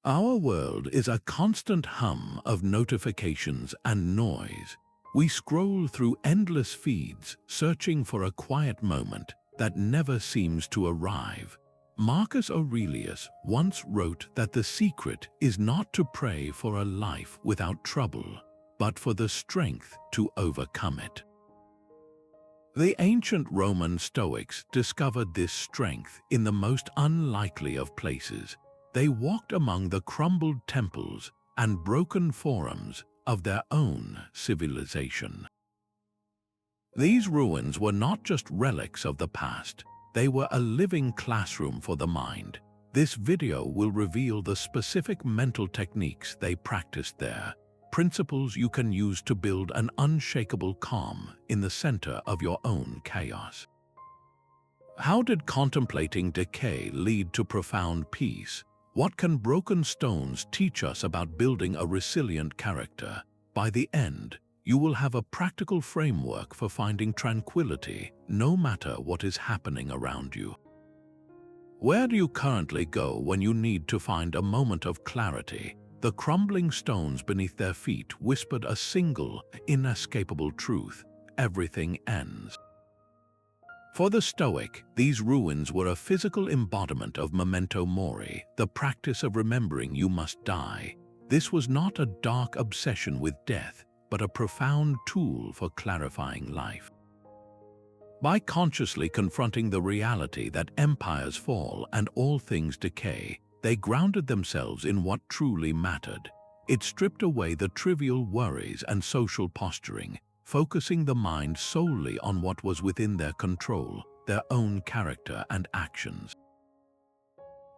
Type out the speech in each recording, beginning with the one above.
Our world is a constant hum of notifications and noise. We scroll through endless feeds, searching for a quiet moment that never seems to arrive. Marcus Aurelius once wrote that the secret is not to pray for a life without trouble, but for the strength to overcome it. The ancient Roman Stoics discovered this strength in the most unlikely of places. They walked among the crumbled temples and broken forums of their own civilization. These ruins were not just relics of the past, they were a living classroom for the mind. This video will reveal the specific mental techniques they practiced there, principles you can use to build an unshakable calm in the center of your own chaos. How did contemplating decay lead to profound peace? What can broken stones teach us about building a resilient character? By the end, you will have a practical framework for finding tranquility, no matter what is happening around you. Where do you currently go when you need to find a moment of clarity? The crumbling stones beneath their feet whispered a single, inescapable truth: everything ends. For the Stoic, these ruins were a physical embodiment of Memento Mori, the practice of remembering you must die. This was not a dark obsession with death, but a profound tool for clarifying life. By consciously confronting the reality that empires fall and all things decay, they grounded themselves in what truly mattered. It stripped away the trivial worries and social posturing, focusing the mind solely on what was within their control, their own character and actions.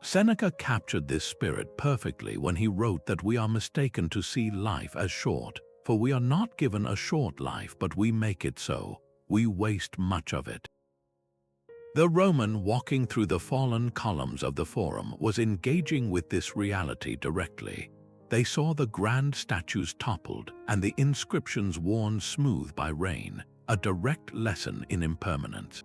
Seneca captured this spirit perfectly when he wrote that we are mistaken to see life as short, for we are not given a short life, but we make it so. We waste much of it. The Roman walking through the fallen columns of the Forum was engaging with this reality directly. They saw the grand statues toppled and the inscriptions worn smooth by rain, a direct lesson in impermanence.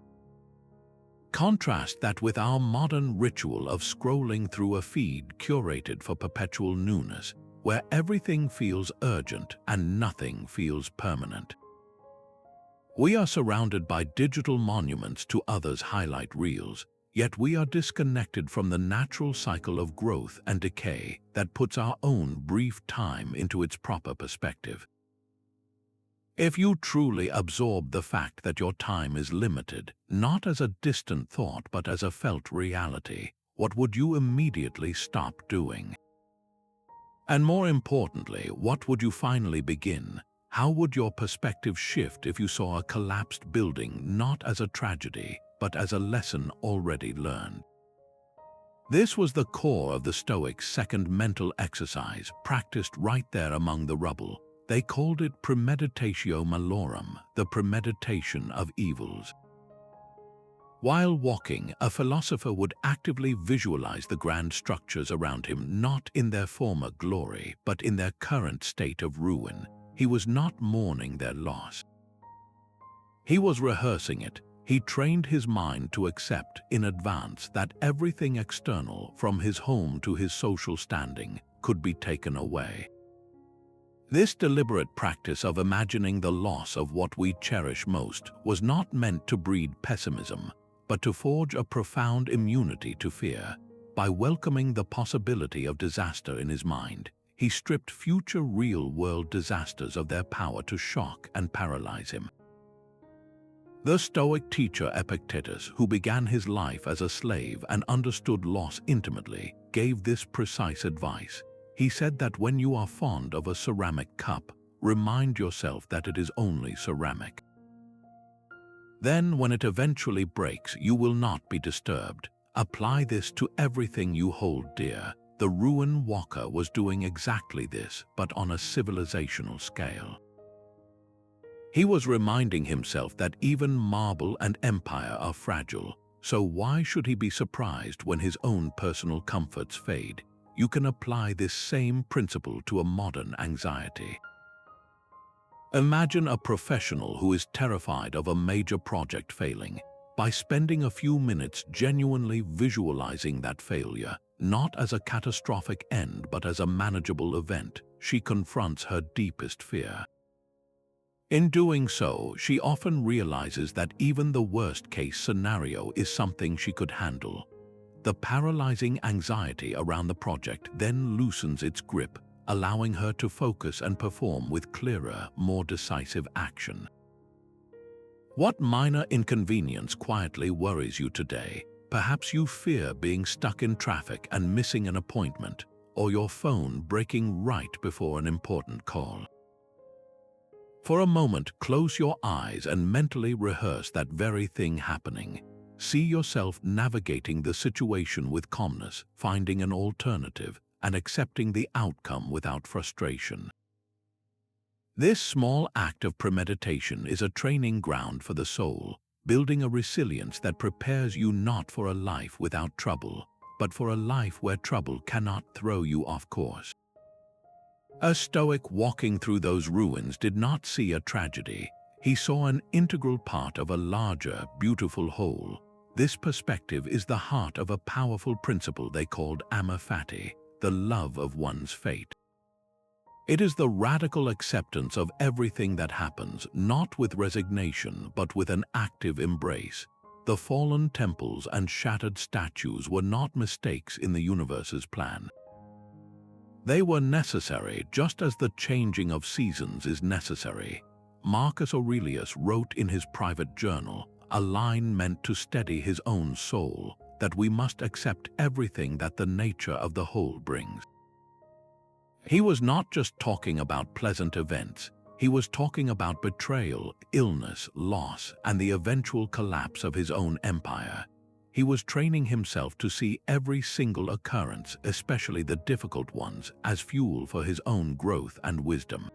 Contrast that with our modern ritual of scrolling through a feed curated for perpetual newness, where everything feels urgent and nothing feels permanent. We are surrounded by digital monuments to others' highlight reels, yet we are disconnected from the natural cycle of growth and decay that puts our own brief time into its proper perspective. If you truly absorb the fact that your time is limited, not as a distant thought but as a felt reality, what would you immediately stop doing? And more importantly, what would you finally begin? How would your perspective shift if you saw a collapsed building not as a tragedy, but as a lesson already learned? This was the core of the Stoics' second mental exercise, practiced right there among the rubble. They called it Premeditatio Malorum, the premeditation of evils. While walking, a philosopher would actively visualize the grand structures around him not in their former glory, but in their current state of ruin. He was not mourning their loss. He was rehearsing it. He trained his mind to accept in advance that everything external, from his home to his social standing, could be taken away. This deliberate practice of imagining the loss of what we cherish most was not meant to breed pessimism, but to forge a profound immunity to fear. By welcoming the possibility of disaster in his mind, he stripped future real-world disasters of their power to shock and paralyze him. The Stoic teacher Epictetus, who began his life as a slave and understood loss intimately, gave this precise advice. He said that when you are fond of a ceramic cup, remind yourself that it is only ceramic. Then, when it eventually breaks, you will not be disturbed. Apply this to everything you hold dear. The ruin walker was doing exactly this, but on a civilizational scale. He was reminding himself that even marble and empire are fragile, so why should he be surprised when his own personal comforts fade? You can apply this same principle to a modern anxiety. Imagine a professional who is terrified of a major project failing. By spending a few minutes genuinely visualizing that failure, not as a catastrophic end but as a manageable event, she confronts her deepest fear. In doing so, she often realizes that even the worst-case scenario is something she could handle. The paralyzing anxiety around the project then loosens its grip, allowing her to focus and perform with clearer, more decisive action. What minor inconvenience quietly worries you today? Perhaps you fear being stuck in traffic and missing an appointment, or your phone breaking right before an important call. For a moment, close your eyes and mentally rehearse that very thing happening. See yourself navigating the situation with calmness, finding an alternative, and accepting the outcome without frustration. This small act of premeditation is a training ground for the soul, building a resilience that prepares you not for a life without trouble, but for a life where trouble cannot throw you off course. A Stoic walking through those ruins did not see a tragedy. He saw an integral part of a larger, beautiful whole. This perspective is the heart of a powerful principle they called Amor Fati, the love of one's fate. It is the radical acceptance of everything that happens, not with resignation, but with an active embrace. The fallen temples and shattered statues were not mistakes in the universe's plan. They were necessary, just as the changing of seasons is necessary. Marcus Aurelius wrote in his private journal, a line meant to steady his own soul, that we must accept everything that the nature of the whole brings. He was not just talking about pleasant events, he was talking about betrayal, illness, loss, and the eventual collapse of his own empire. He was training himself to see every single occurrence, especially the difficult ones, as fuel for his own growth and wisdom.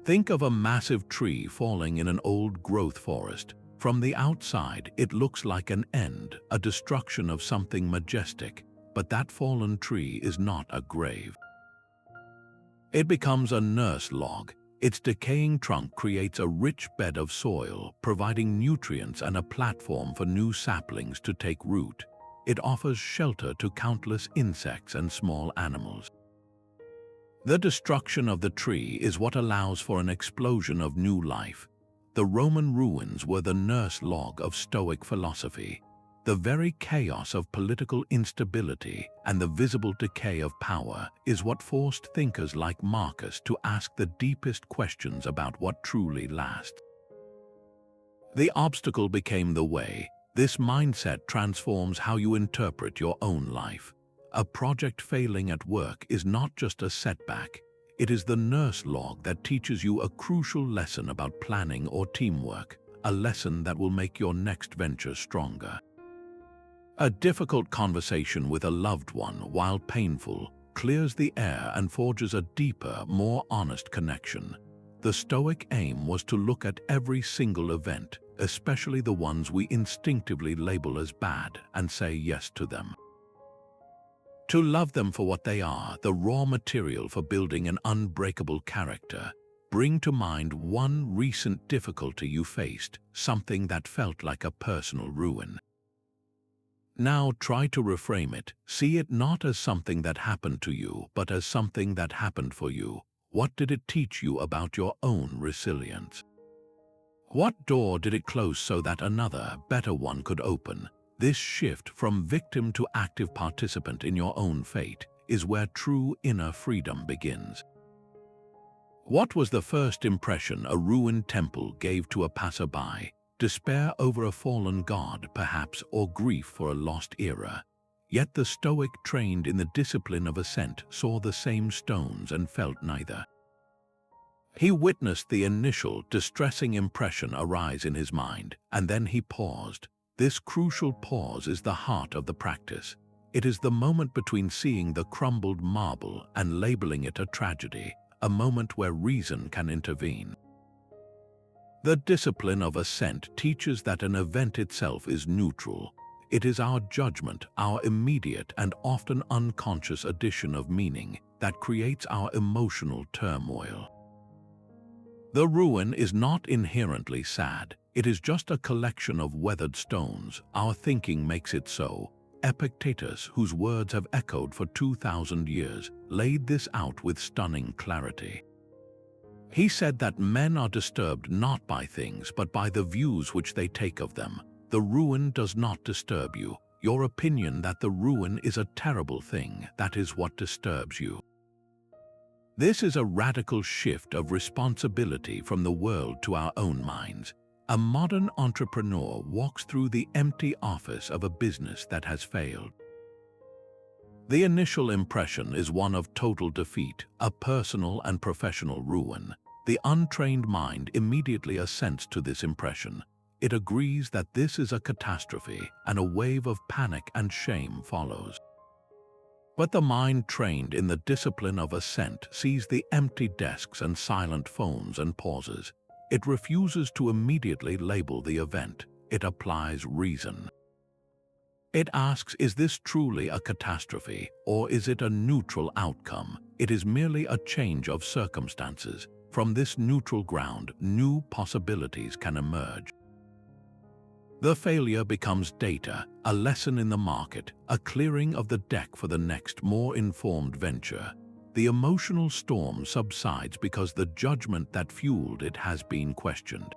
Think of a massive tree falling in an old-growth forest. From the outside, it looks like an end, a destruction of something majestic, but that fallen tree is not a grave. It becomes a nurse log. Its decaying trunk creates a rich bed of soil, providing nutrients and a platform for new saplings to take root. It offers shelter to countless insects and small animals. The destruction of the tree is what allows for an explosion of new life. The Roman ruins were the nurse log of Stoic philosophy. The very chaos of political instability and the visible decay of power is what forced thinkers like Marcus to ask the deepest questions about what truly lasts. The obstacle became the way. This mindset transforms how you interpret your own life. A project failing at work is not just a setback. It is the nurse log that teaches you a crucial lesson about planning or teamwork, a lesson that will make your next venture stronger. A difficult conversation with a loved one, while painful, clears the air and forges a deeper, more honest connection. The Stoic aim was to look at every single event, especially the ones we instinctively label as bad, and say yes to them. To love them for what they are, the raw material for building an unbreakable character. Bring to mind one recent difficulty you faced, something that felt like a personal ruin. Now try to reframe it. See it not as something that happened to you, but as something that happened for you. What did it teach you about your own resilience? What door did it close so that another, better one could open? This shift from victim to active participant in your own fate is where true inner freedom begins. What was the first impression a ruined temple gave to a passerby? Despair over a fallen god, perhaps, or grief for a lost era. Yet the Stoic trained in the discipline of assent saw the same stones and felt neither. He witnessed the initial, distressing impression arise in his mind, and then he paused. This crucial pause is the heart of the practice. It is the moment between seeing the crumbled marble and labeling it a tragedy, a moment where reason can intervene. The discipline of assent teaches that an event itself is neutral. It is our judgment, our immediate and often unconscious addition of meaning, that creates our emotional turmoil. The ruin is not inherently sad. It is just a collection of weathered stones. Our thinking makes it so. Epictetus, whose words have echoed for 2,000 years, laid this out with stunning clarity. He said that men are disturbed not by things but by the views which they take of them. The ruin does not disturb you. Your opinion that the ruin is a terrible thing, that is what disturbs you. This is a radical shift of responsibility from the world to our own minds. A modern entrepreneur walks through the empty office of a business that has failed. The initial impression is one of total defeat, a personal and professional ruin. The untrained mind immediately assents to this impression. It agrees that this is a catastrophe, and a wave of panic and shame follows. But the mind trained in the discipline of assent sees the empty desks and silent phones and pauses. It refuses to immediately label the event. It applies reason. It asks, is this truly a catastrophe, or is it a neutral outcome? It is merely a change of circumstances. From this neutral ground, new possibilities can emerge. The failure becomes data, a lesson in the market, a clearing of the deck for the next, more informed venture. The emotional storm subsides because the judgment that fueled it has been questioned.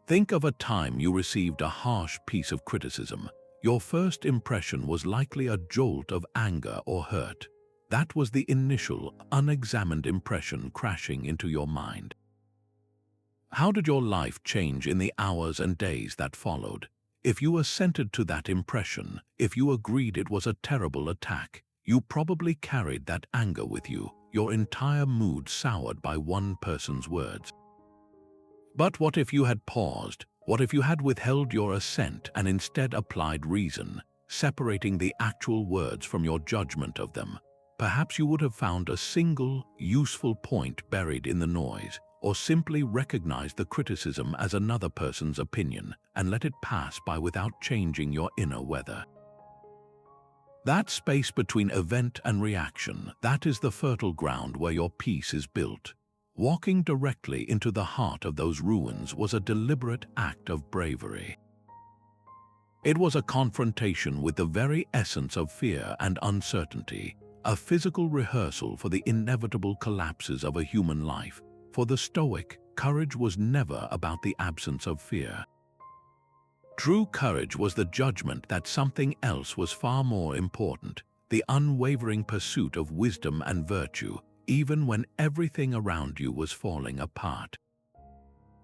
Think of a time you received a harsh piece of criticism. Your first impression was likely a jolt of anger or hurt. That was the initial, unexamined impression crashing into your mind. How did your life change in the hours and days that followed? If you assented to that impression, if you agreed it was a terrible attack, you probably carried that anger with you, your entire mood soured by one person's words. But what if you had paused? What if you had withheld your assent and instead applied reason, separating the actual words from your judgment of them? Perhaps you would have found a single, useful point buried in the noise, or simply recognized the criticism as another person's opinion and let it pass by without changing your inner weather. That space between event and reaction, that is the fertile ground where your peace is built. Walking directly into the heart of those ruins was a deliberate act of bravery. It was a confrontation with the very essence of fear and uncertainty, a physical rehearsal for the inevitable collapses of a human life. For the Stoic, courage was never about the absence of fear. True courage was the judgment that something else was far more important, the unwavering pursuit of wisdom and virtue, even when everything around you was falling apart.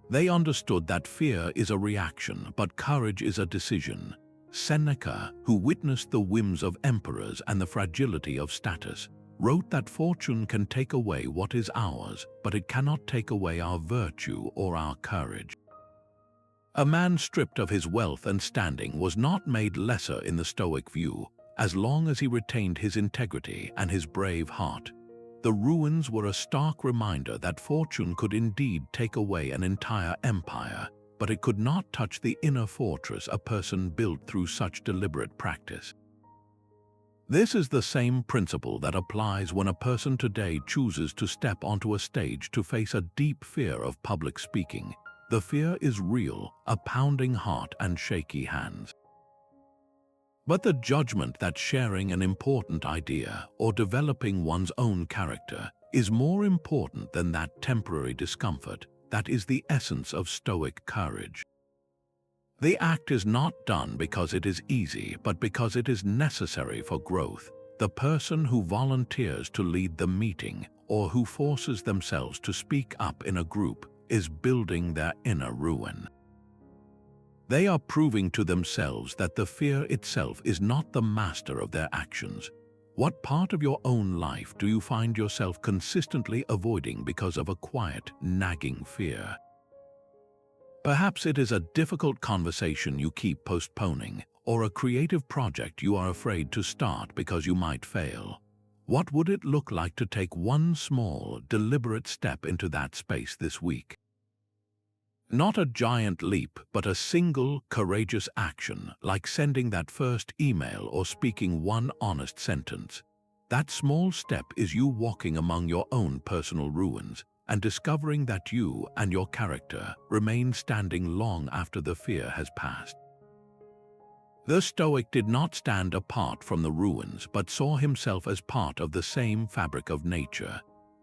They understood that fear is a reaction, but courage is a decision. Seneca, who witnessed the whims of emperors and the fragility of status, wrote that fortune can take away what is ours, but it cannot take away our virtue or our courage. A man stripped of his wealth and standing was not made lesser in the Stoic view, as long as he retained his integrity and his brave heart. The ruins were a stark reminder that fortune could indeed take away an entire empire, but it could not touch the inner fortress a person built through such deliberate practice. This is the same principle that applies when a person today chooses to step onto a stage to face a deep fear of public speaking. The fear is real, a pounding heart and shaky hands. But the judgment that sharing an important idea or developing one's own character is more important than that temporary discomfort. That is the essence of Stoic courage. The act is not done because it is easy, but because it is necessary for growth. The person who volunteers to lead the meeting or who forces themselves to speak up in a group is building their inner ruin. They are proving to themselves that the fear itself is not the master of their actions. What part of your own life do you find yourself consistently avoiding because of a quiet, nagging fear? Perhaps it is a difficult conversation you keep postponing, or a creative project you are afraid to start because you might fail. What would it look like to take one small, deliberate step into that space this week? Not a giant leap, but a single, courageous action, like sending that first email or speaking one honest sentence. That small step is you walking among your own personal ruins and discovering that you and your character remain standing long after the fear has passed. The Stoic did not stand apart from the ruins but saw himself as part of the same fabric of nature.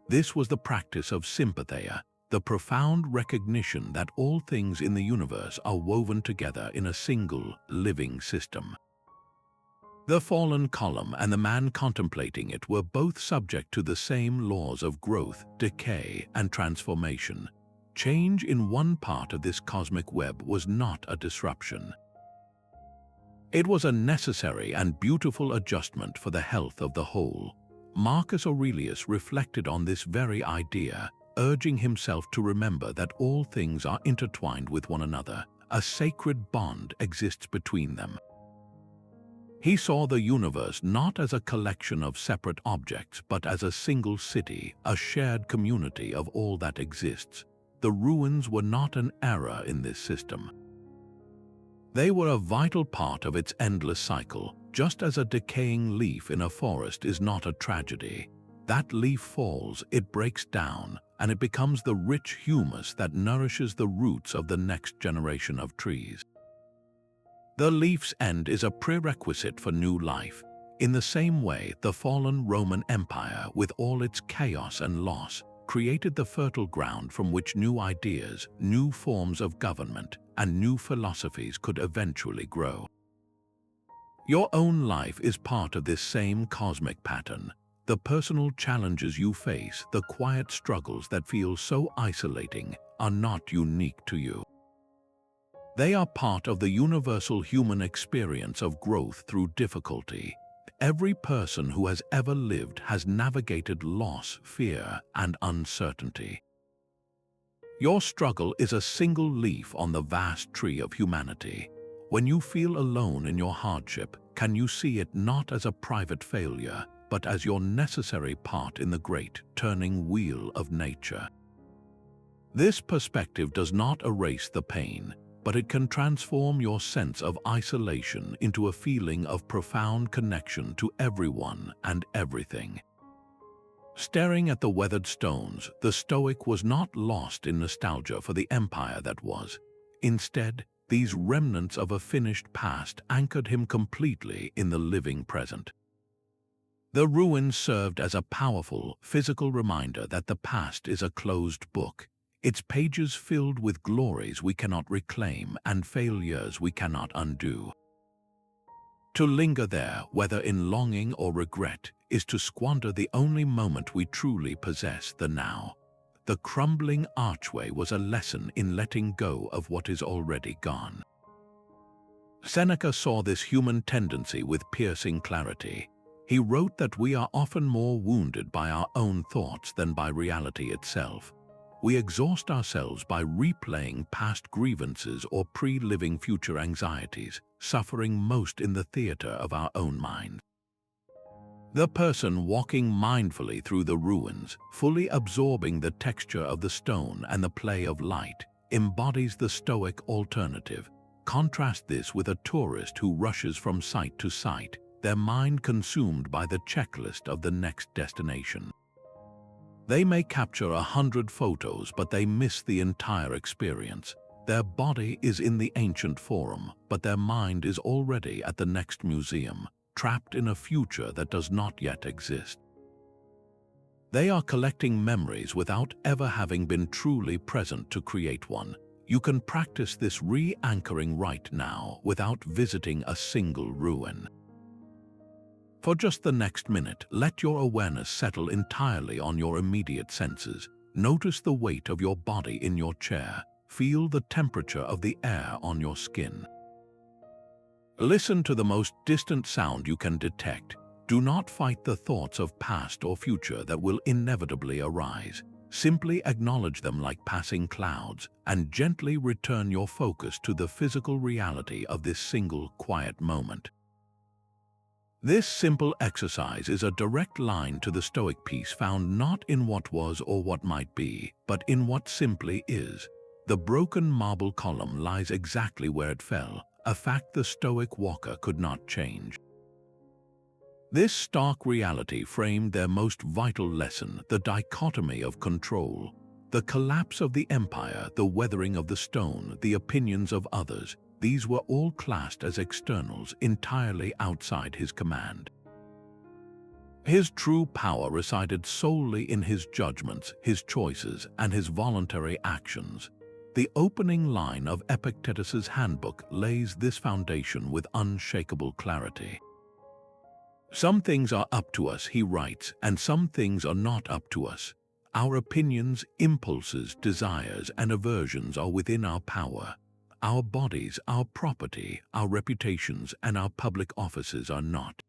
This was the practice of Sympatheia, the profound recognition that all things in the universe are woven together in a single, living system. The fallen column and the man contemplating it were both subject to the same laws of growth, decay, and transformation. Change in one part of this cosmic web was not a disruption. It was a necessary and beautiful adjustment for the health of the whole. Marcus Aurelius reflected on this very idea, urging himself to remember that all things are intertwined with one another. A sacred bond exists between them. He saw the universe not as a collection of separate objects, but as a single city, a shared community of all that exists. The ruins were not an error in this system. They were a vital part of its endless cycle, just as a decaying leaf in a forest is not a tragedy. That leaf falls, it breaks down, and it becomes the rich humus that nourishes the roots of the next generation of trees. The leaf's end is a prerequisite for new life. In the same way, the fallen Roman Empire, with all its chaos and loss, created the fertile ground from which new ideas, new forms of government, and new philosophies could eventually grow. Your own life is part of this same cosmic pattern. The personal challenges you face, the quiet struggles that feel so isolating, are not unique to you. They are part of the universal human experience of growth through difficulty. Every person who has ever lived has navigated loss, fear, and uncertainty. Your struggle is a single leaf on the vast tree of humanity. When you feel alone in your hardship, can you see it not as a private failure, but as your necessary part in the great, turning wheel of nature? This perspective does not erase the pain, but it can transform your sense of isolation into a feeling of profound connection to everyone and everything. Staring at the weathered stones, the Stoic was not lost in nostalgia for the empire that was. Instead, these remnants of a finished past anchored him completely in the living present. The ruins served as a powerful, physical reminder that the past is a closed book, its pages filled with glories we cannot reclaim and failures we cannot undo. To linger there, whether in longing or regret, is to squander the only moment we truly possess, the now. The crumbling archway was a lesson in letting go of what is already gone. Seneca saw this human tendency with piercing clarity. He wrote that we are often more wounded by our own thoughts than by reality itself. We exhaust ourselves by replaying past grievances or pre-living future anxieties, suffering most in the theater of our own mind. The person walking mindfully through the ruins, fully absorbing the texture of the stone and the play of light, embodies the Stoic alternative. Contrast this with a tourist who rushes from site to site, their mind consumed by the checklist of the next destination. They may capture 100 photos, but they miss the entire experience. Their body is in the ancient forum, but their mind is already at the next museum, trapped in a future that does not yet exist. They are collecting memories without ever having been truly present to create one. You can practice this re-anchoring right now without visiting a single ruin. For just the next minute, let your awareness settle entirely on your immediate senses. Notice the weight of your body in your chair. Feel the temperature of the air on your skin. Listen to the most distant sound you can detect. Do not fight the thoughts of past or future that will inevitably arise. Simply acknowledge them like passing clouds and gently return your focus to the physical reality of this single quiet moment. This simple exercise is a direct line to the Stoic peace found not in what was or what might be, but in what simply is. The broken marble column lies exactly where it fell, a fact the Stoic walker could not change. This stark reality framed their most vital lesson, the dichotomy of control. The collapse of the empire, the weathering of the stone, the opinions of others. these were all classed as externals entirely outside his command. His true power resided solely in his judgments, his choices, and his voluntary actions. The opening line of Epictetus's handbook lays this foundation with unshakable clarity. Some things are up to us, he writes, and some things are not up to us. Our opinions, impulses, desires, and aversions are within our power. Our bodies, our property, our reputations, and our public offices are not.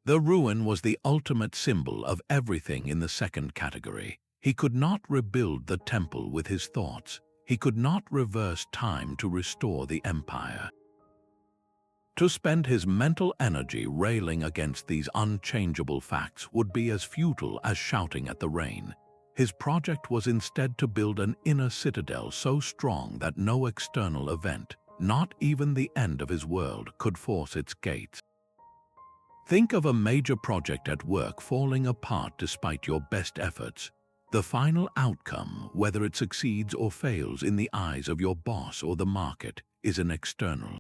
The ruin was the ultimate symbol of everything in the second category. He could not rebuild the temple with his thoughts. He could not reverse time to restore the empire. To spend his mental energy railing against these unchangeable facts would be as futile as shouting at the rain. His project was instead to build an inner citadel so strong that no external event, not even the end of his world, could force its gates. Think of a major project at work falling apart despite your best efforts. The final outcome, whether it succeeds or fails in the eyes of your boss or the market, is an external.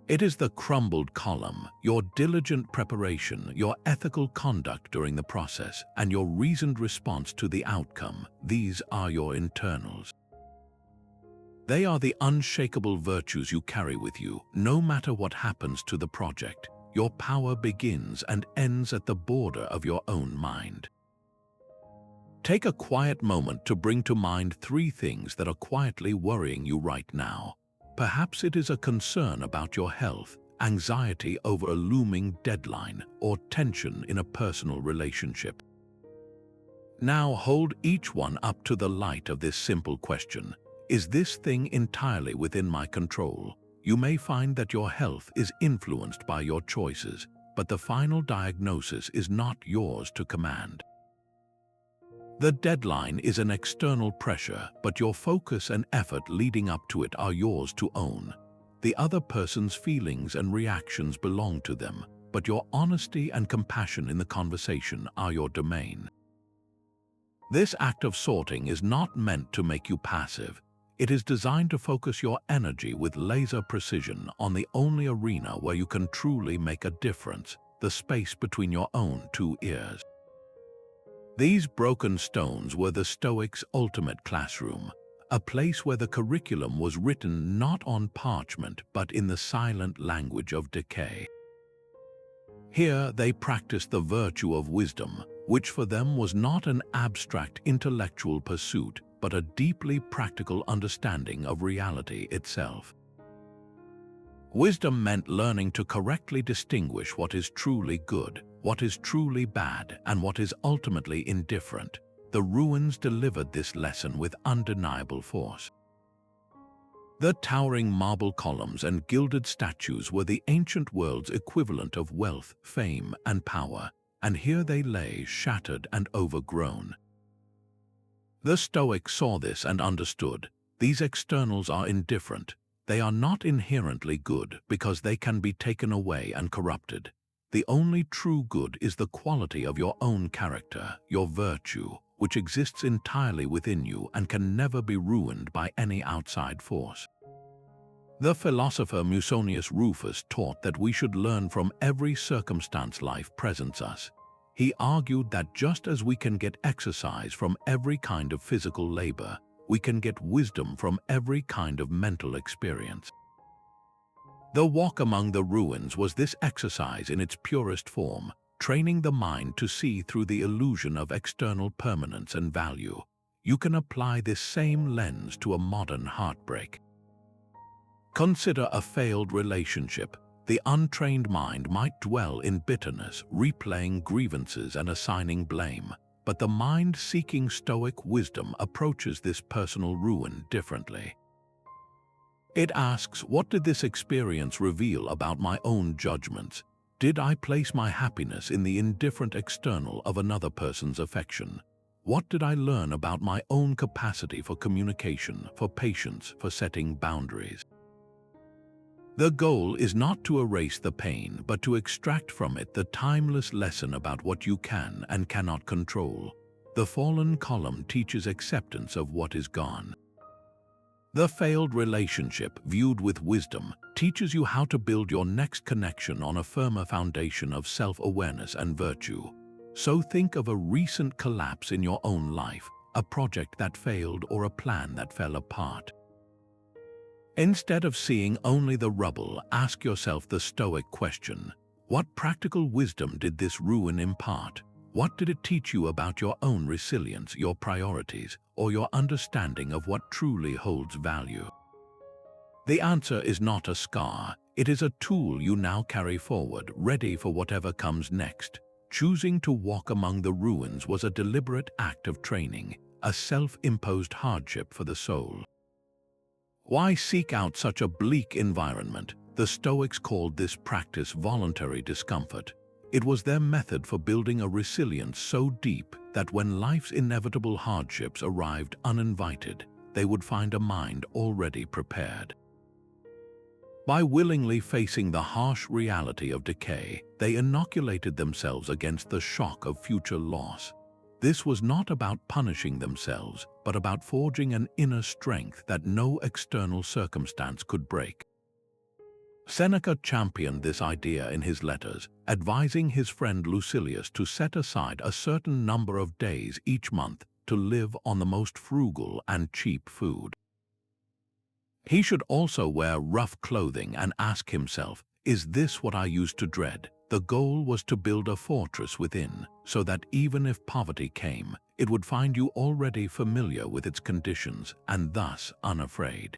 It is the crumbled column, your diligent preparation, your ethical conduct during the process, and your reasoned response to the outcome. These are your internals. They are the unshakable virtues you carry with you, no matter what happens to the project. Your power begins and ends at the border of your own mind. Take a quiet moment to bring to mind 3 things that are quietly worrying you right now. Perhaps it is a concern about your health, anxiety over a looming deadline, or tension in a personal relationship. Now hold each one up to the light of this simple question. Is this thing entirely within my control? You may find that your health is influenced by your choices, but the final diagnosis is not yours to command. The deadline is an external pressure, but your focus and effort leading up to it are yours to own. The other person's feelings and reactions belong to them, but your honesty and compassion in the conversation are your domain. This act of sorting is not meant to make you passive. It is designed to focus your energy with laser precision on the only arena where you can truly make a difference, the space between your own 2 ears. These broken stones were the Stoics' ultimate classroom, a place where the curriculum was written not on parchment but in the silent language of decay. Here they practiced the virtue of wisdom, which for them was not an abstract intellectual pursuit, but a deeply practical understanding of reality itself. Wisdom meant learning to correctly distinguish what is truly good, what is truly bad, and what is ultimately indifferent. The ruins delivered this lesson with undeniable force. The towering marble columns and gilded statues were the ancient world's equivalent of wealth, fame, and power, and here they lay shattered and overgrown. The Stoics saw this and understood. These externals are indifferent. They are not inherently good because they can be taken away and corrupted. The only true good is the quality of your own character, your virtue, which exists entirely within you and can never be ruined by any outside force. The philosopher Musonius Rufus taught that we should learn from every circumstance life presents us. He argued that just as we can get exercise from every kind of physical labor, we can get wisdom from every kind of mental experience. The walk among the ruins was this exercise in its purest form, training the mind to see through the illusion of external permanence and value. You can apply this same lens to a modern heartbreak. Consider a failed relationship. The untrained mind might dwell in bitterness, replaying grievances and assigning blame, but the mind seeking Stoic wisdom approaches this personal ruin differently. It asks, what did this experience reveal about my own judgments? Did I place my happiness in the indifferent external of another person's affection? What did I learn about my own capacity for communication, for patience, for setting boundaries? The goal is not to erase the pain, but to extract from it the timeless lesson about what you can and cannot control. The fallen column teaches acceptance of what is gone. The failed relationship, viewed with wisdom, teaches you how to build your next connection on a firmer foundation of self-awareness and virtue. So think of a recent collapse in your own life, a project that failed or a plan that fell apart. Instead of seeing only the rubble, ask yourself the Stoic question: what practical wisdom did this ruin impart? What did it teach you about your own resilience, your priorities, or your understanding of what truly holds value? The answer is not a scar. It is a tool you now carry forward, ready for whatever comes next. Choosing to walk among the ruins was a deliberate act of training, a self-imposed hardship for the soul. Why seek out such a bleak environment? The Stoics called this practice voluntary discomfort. It was their method for building a resilience so deep that when life's inevitable hardships arrived uninvited, they would find a mind already prepared. By willingly facing the harsh reality of decay, they inoculated themselves against the shock of future loss. This was not about punishing themselves, but about forging an inner strength that no external circumstance could break. Seneca championed this idea in his letters, advising his friend Lucilius to set aside a certain number of days each month to live on the most frugal and cheap food. He should also wear rough clothing and ask himself, is this what I used to dread? The goal was to build a fortress within, so that even if poverty came, it would find you already familiar with its conditions and thus unafraid.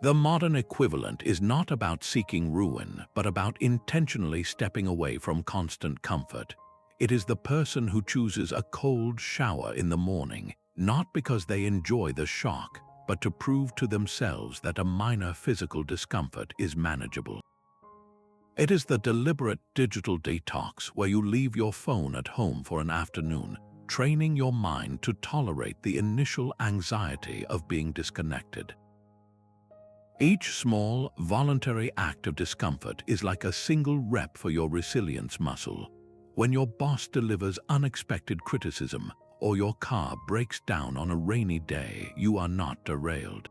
The modern equivalent is not about seeking ruin, but about intentionally stepping away from constant comfort. It is the person who chooses a cold shower in the morning, not because they enjoy the shock, but to prove to themselves that a minor physical discomfort is manageable. It is the deliberate digital detox where you leave your phone at home for an afternoon, training your mind to tolerate the initial anxiety of being disconnected. Each small, voluntary act of discomfort is like a single rep for your resilience muscle. When your boss delivers unexpected criticism, or your car breaks down on a rainy day, you are not derailed.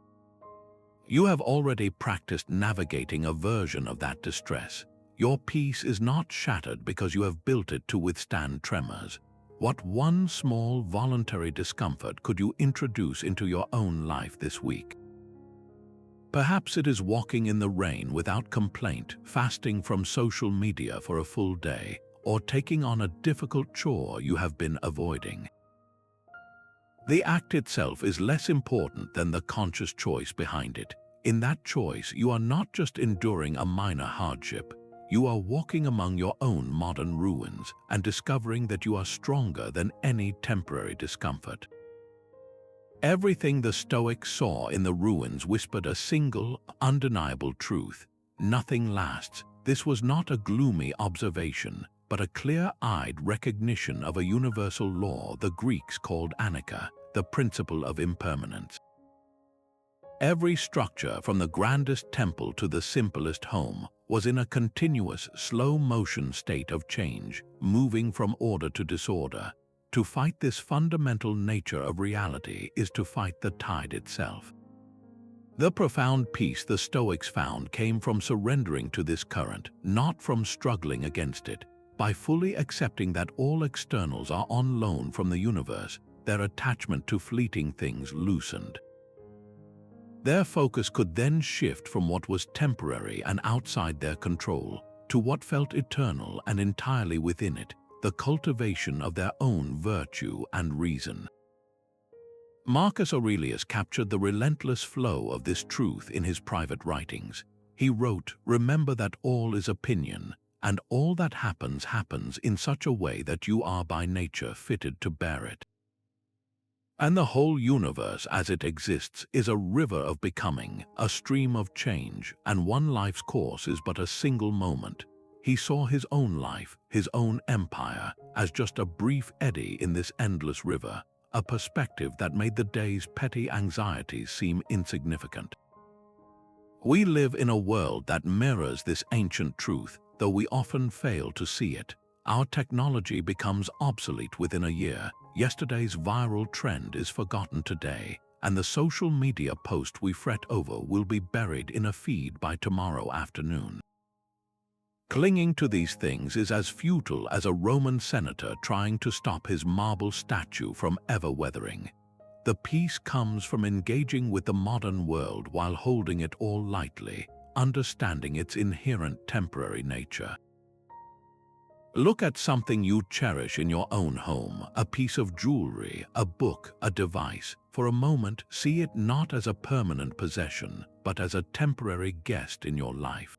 You have already practiced navigating a version of that distress. Your peace is not shattered because you have built it to withstand tremors. What one small voluntary discomfort could you introduce into your own life this week? Perhaps it is walking in the rain without complaint, fasting from social media for a full day, or taking on a difficult chore you have been avoiding. The act itself is less important than the conscious choice behind it. In that choice, you are not just enduring a minor hardship. You are walking among your own modern ruins and discovering that you are stronger than any temporary discomfort. Everything the Stoics saw in the ruins whispered a single, undeniable truth: nothing lasts. This was not a gloomy observation, but a clear-eyed recognition of a universal law the Greeks called anika, the principle of impermanence. Every structure, from the grandest temple to the simplest home, was in a continuous, slow-motion state of change, moving from order to disorder. To fight this fundamental nature of reality is to fight the tide itself. The profound peace the Stoics found came from surrendering to this current, not from struggling against it. By fully accepting that all externals are on loan from the universe, their attachment to fleeting things loosened. Their focus could then shift from what was temporary and outside their control to what felt eternal and entirely within it, the cultivation of their own virtue and reason. Marcus Aurelius captured the relentless flow of this truth in his private writings. He wrote, "Remember that all is opinion, and all that happens happens in such a way that you are by nature fitted to bear it. And the whole universe as it exists is a river of becoming, a stream of change, and one life's course is but a single moment." He saw his own life, his own empire, as just a brief eddy in this endless river, a perspective that made the day's petty anxieties seem insignificant. We live in a world that mirrors this ancient truth, though we often fail to see it. Our technology becomes obsolete within a year. Yesterday's viral trend is forgotten today, and the social media post we fret over will be buried in a feed by tomorrow afternoon. Clinging to these things is as futile as a Roman senator trying to stop his marble statue from ever weathering. The peace comes from engaging with the modern world while holding it all lightly, understanding its inherent temporary nature. Look at something you cherish in your own home, a piece of jewelry, a book, a device. For a moment, see it not as a permanent possession, but as a temporary guest in your life.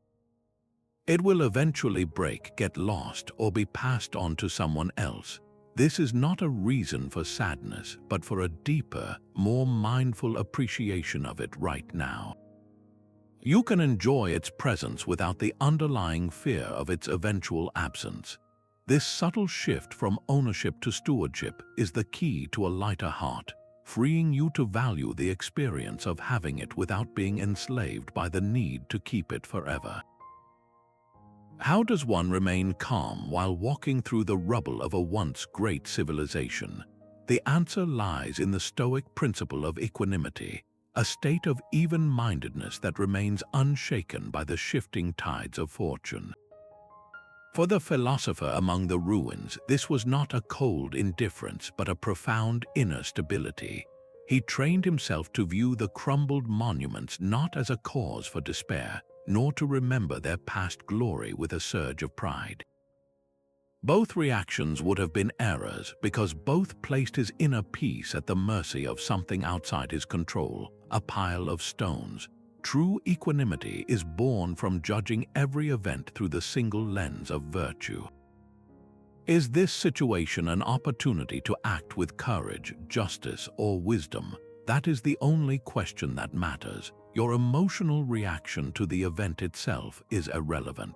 It will eventually break, get lost, or be passed on to someone else. This is not a reason for sadness, but for a deeper, more mindful appreciation of it right now. You can enjoy its presence without the underlying fear of its eventual absence. This subtle shift from ownership to stewardship is the key to a lighter heart, freeing you to value the experience of having it without being enslaved by the need to keep it forever. How does one remain calm while walking through the rubble of a once great civilization? The answer lies in the Stoic principle of equanimity, a state of even-mindedness that remains unshaken by the shifting tides of fortune. For the philosopher among the ruins, this was not a cold indifference but a profound inner stability. He trained himself to view the crumbled monuments not as a cause for despair, nor to remember their past glory with a surge of pride. Both reactions would have been errors because both placed his inner peace at the mercy of something outside his control, a pile of stones. True equanimity is born from judging every event through the single lens of virtue. Is this situation an opportunity to act with courage, justice, or wisdom? That is the only question that matters. Your emotional reaction to the event itself is irrelevant.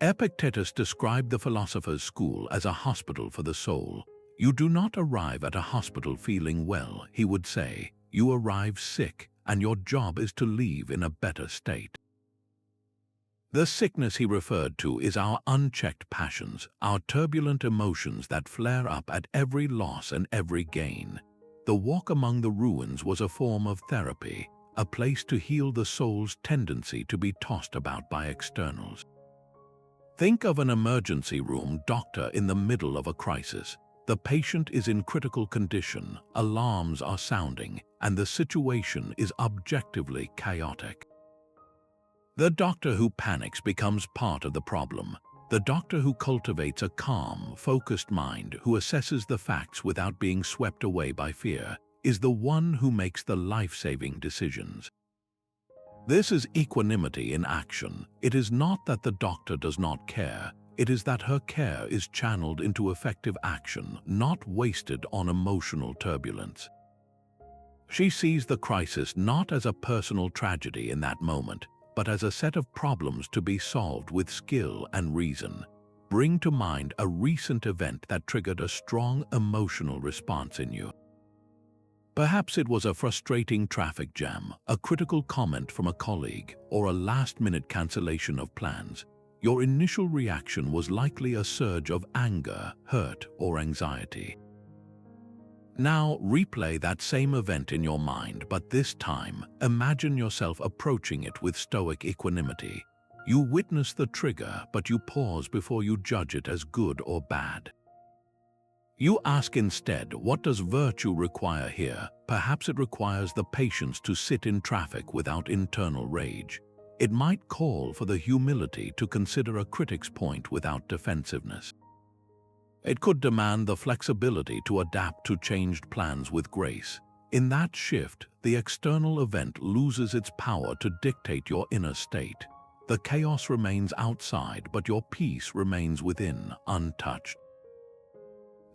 Epictetus described the philosopher's school as a hospital for the soul. You do not arrive at a hospital feeling well, he would say. You arrive sick, and your job is to leave in a better state. The sickness he referred to is our unchecked passions, our turbulent emotions that flare up at every loss and every gain. The walk among the ruins was a form of therapy, a place to heal the soul's tendency to be tossed about by externals. Think of an emergency room doctor in the middle of a crisis. The patient is in critical condition, alarms are sounding, and the situation is objectively chaotic. The doctor who panics becomes part of the problem. The doctor who cultivates a calm, focused mind, who assesses the facts without being swept away by fear, is the one who makes the life-saving decisions. This is equanimity in action. It is not that the doctor does not care. It is that her care is channeled into effective action, not wasted on emotional turbulence. She sees the crisis not as a personal tragedy in that moment, but as a set of problems to be solved with skill and reason. Bring to mind a recent event that triggered a strong emotional response in you. Perhaps it was a frustrating traffic jam, a critical comment from a colleague, or a last-minute cancellation of plans. Your initial reaction was likely a surge of anger, hurt, or anxiety. Now replay that same event in your mind, but this time, imagine yourself approaching it with stoic equanimity. You witness the trigger, but you pause before you judge it as good or bad. You ask instead, what does virtue require here? Perhaps it requires the patience to sit in traffic without internal rage. It might call for the humility to consider a critic's point without defensiveness. It could demand the flexibility to adapt to changed plans with grace. In that shift, the external event loses its power to dictate your inner state. The chaos remains outside, but your peace remains within, untouched.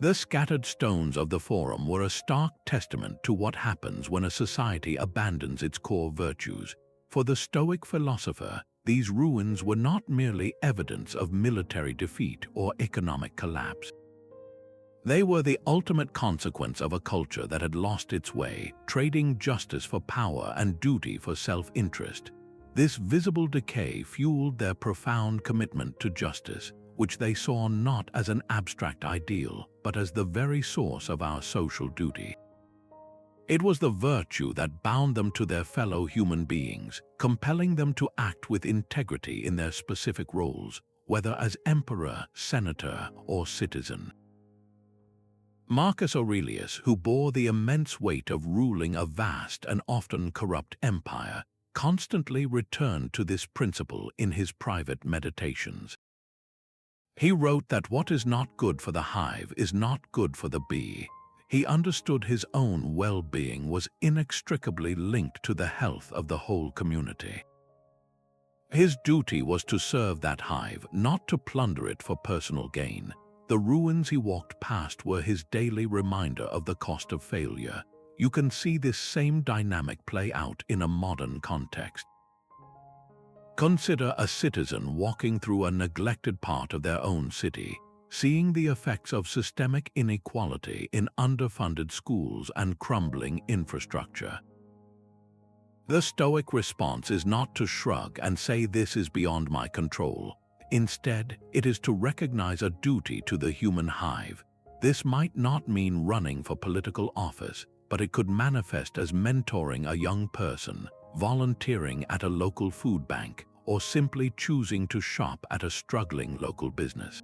The scattered stones of the Forum were a stark testament to what happens when a society abandons its core virtues. For the Stoic philosopher, these ruins were not merely evidence of military defeat or economic collapse. They were the ultimate consequence of a culture that had lost its way, trading justice for power and duty for self-interest. This visible decay fueled their profound commitment to justice, which they saw not as an abstract ideal, but as the very source of our social duty. It was the virtue that bound them to their fellow human beings, compelling them to act with integrity in their specific roles, whether as emperor, senator, or citizen. Marcus Aurelius, who bore the immense weight of ruling a vast and often corrupt empire, constantly returned to this principle in his private meditations. He wrote that what is not good for the hive is not good for the bee. He understood his own well-being was inextricably linked to the health of the whole community. His duty was to serve that hive, not to plunder it for personal gain. The ruins he walked past were his daily reminder of the cost of failure. You can see this same dynamic play out in a modern context. Consider a citizen walking through a neglected part of their own city, seeing the effects of systemic inequality in underfunded schools and crumbling infrastructure. The Stoic response is not to shrug and say this is beyond my control. Instead, it is to recognize a duty to the human hive. This might not mean running for political office, but it could manifest as mentoring a young person, volunteering at a local food bank, or simply choosing to shop at a struggling local business.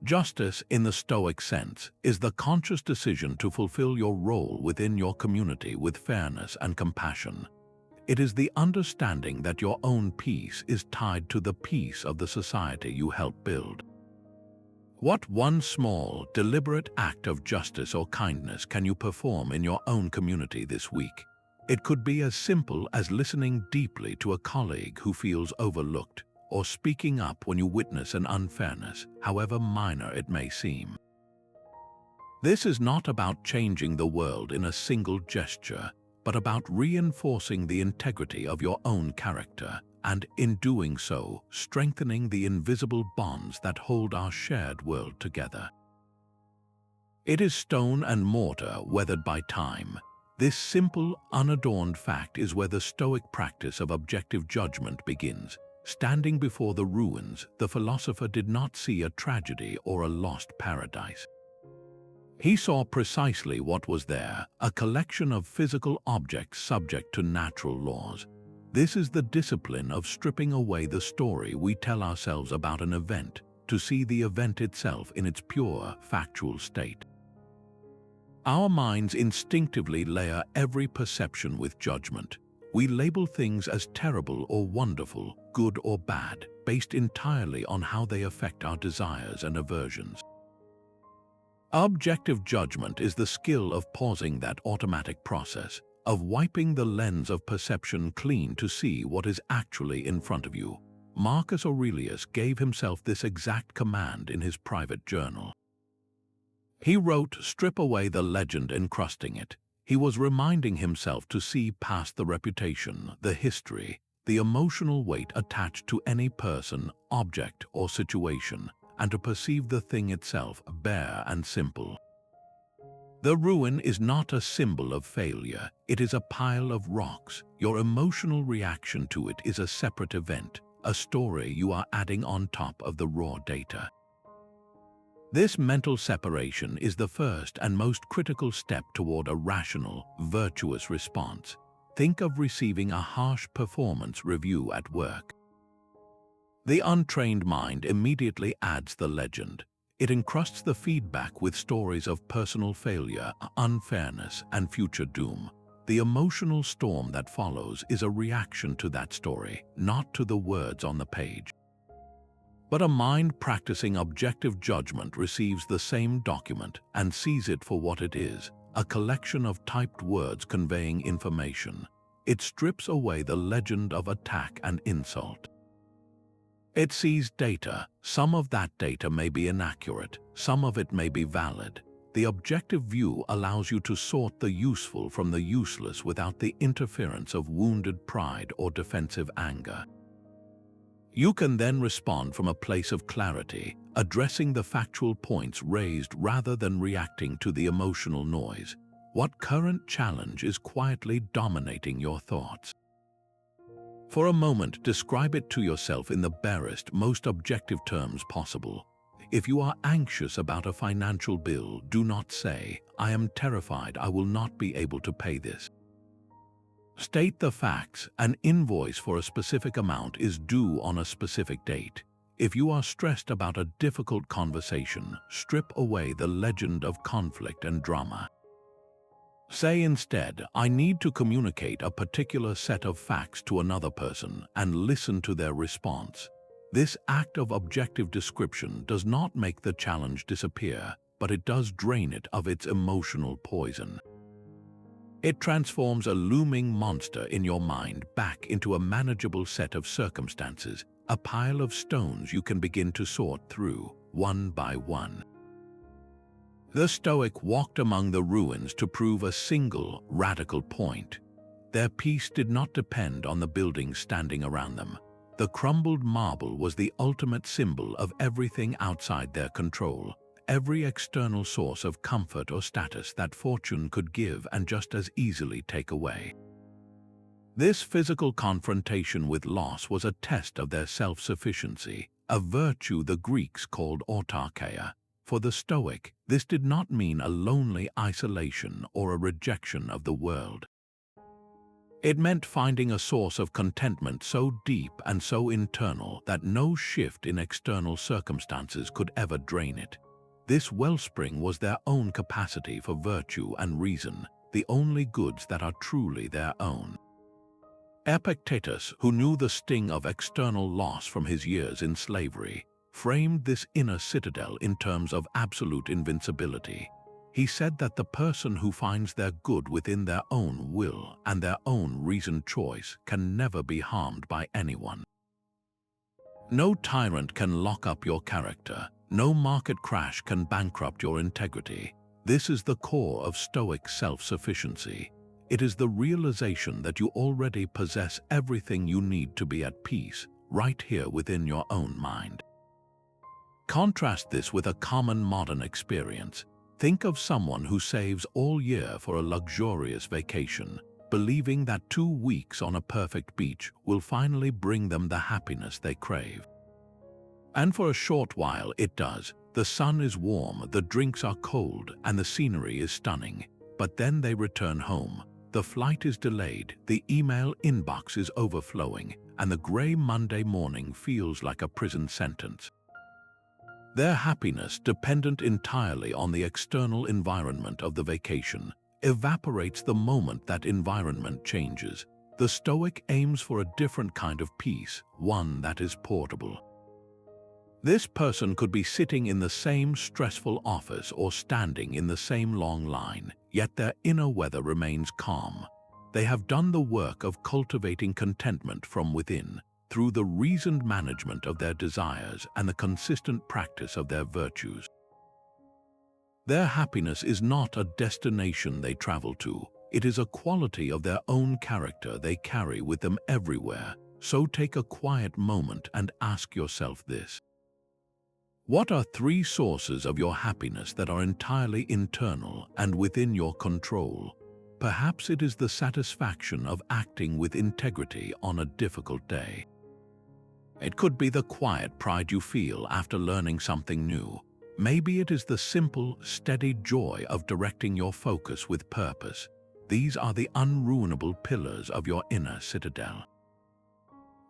Justice, in the Stoic sense, is the conscious decision to fulfill your role within your community with fairness and compassion. It is the understanding that your own peace is tied to the peace of the society you help build. What one small, deliberate act of justice or kindness can you perform in your own community this week? It could be as simple as listening deeply to a colleague who feels overlooked, or speaking up when you witness an unfairness, however minor it may seem. This is not about changing the world in a single gesture, but about reinforcing the integrity of your own character, and in doing so, strengthening the invisible bonds that hold our shared world together. It is stone and mortar weathered by time. This simple, unadorned fact is where the Stoic practice of objective judgment begins. Standing before the ruins, the philosopher did not see a tragedy or a lost paradise. He saw precisely what was there, a collection of physical objects subject to natural laws. This is the discipline of stripping away the story we tell ourselves about an event, to see the event itself in its pure, factual state. Our minds instinctively layer every perception with judgment. We label things as terrible or wonderful, good or bad, based entirely on how they affect our desires and aversions. Objective judgment is the skill of pausing that automatic process, of wiping the lens of perception clean to see what is actually in front of you. Marcus Aurelius gave himself this exact command in his private journal. He wrote, "Strip away the legend encrusting it." He was reminding himself to see past the reputation, the history, the emotional weight attached to any person, object, or situation, and to perceive the thing itself bare and simple. The ruin is not a symbol of failure, it is a pile of rocks. Your emotional reaction to it is a separate event, a story you are adding on top of the raw data. This mental separation is the first and most critical step toward a rational, virtuous response. Think of receiving a harsh performance review at work. The untrained mind immediately adds the legend. It encrusts the feedback with stories of personal failure, unfairness, and future doom. The emotional storm that follows is a reaction to that story, not to the words on the page. But a mind practicing objective judgment receives the same document and sees it for what it is, a collection of typed words conveying information. It strips away the legend of attack and insult. It sees data. Some of that data may be inaccurate, some of it may be valid. The objective view allows you to sort the useful from the useless without the interference of wounded pride or defensive anger. You can then respond from a place of clarity, addressing the factual points raised rather than reacting to the emotional noise. What current challenge is quietly dominating your thoughts? For a moment, describe it to yourself in the barest, most objective terms possible. If you are anxious about a financial bill, do not say, "I am terrified I will not be able to pay this." State the facts. An invoice for a specific amount is due on a specific date. If you are stressed about a difficult conversation, strip away the legend of conflict and drama. Say instead, "I need to communicate a particular set of facts to another person," and listen to their response. This act of objective description does not make the challenge disappear, but it does drain it of its emotional poison. It transforms a looming monster in your mind back into a manageable set of circumstances, a pile of stones you can begin to sort through, one by one. The Stoic walked among the ruins to prove a single, radical point. Their peace did not depend on the buildings standing around them. The crumbled marble was the ultimate symbol of everything outside their control, every external source of comfort or status that fortune could give and just as easily take away. This physical confrontation with loss was a test of their self-sufficiency, a virtue the Greeks called autarkeia. For the Stoic, this did not mean a lonely isolation or a rejection of the world. It meant finding a source of contentment so deep and so internal that no shift in external circumstances could ever drain it. This wellspring was their own capacity for virtue and reason, the only goods that are truly their own. Epictetus, who knew the sting of external loss from his years in slavery, framed this inner citadel in terms of absolute invincibility. He said that the person who finds their good within their own will and their own reasoned choice can never be harmed by anyone. No tyrant can lock up your character. No market crash can bankrupt your integrity. This is the core of Stoic self-sufficiency. It is the realization that you already possess everything you need to be at peace, right here within your own mind. Contrast this with a common modern experience. Think of someone who saves all year for a luxurious vacation, believing that 2 weeks on a perfect beach will finally bring them the happiness they crave. And for a short while it does. The sun is warm, the drinks are cold, and the scenery is stunning. But then they return home. The flight is delayed, the email inbox is overflowing, and the gray Monday morning feels like a prison sentence. Their happiness, dependent entirely on the external environment of the vacation, evaporates the moment that environment changes. The Stoic aims for a different kind of peace, one that is portable. This person could be sitting in the same stressful office or standing in the same long line, yet their inner weather remains calm. They have done the work of cultivating contentment from within, through the reasoned management of their desires and the consistent practice of their virtues. Their happiness is not a destination they travel to. It is a quality of their own character they carry with them everywhere. So take a quiet moment and ask yourself this. What are 3 sources of your happiness that are entirely internal and within your control? Perhaps it is the satisfaction of acting with integrity on a difficult day. It could be the quiet pride you feel after learning something new. Maybe it is the simple, steady joy of directing your focus with purpose. These are the unruinable pillars of your inner citadel.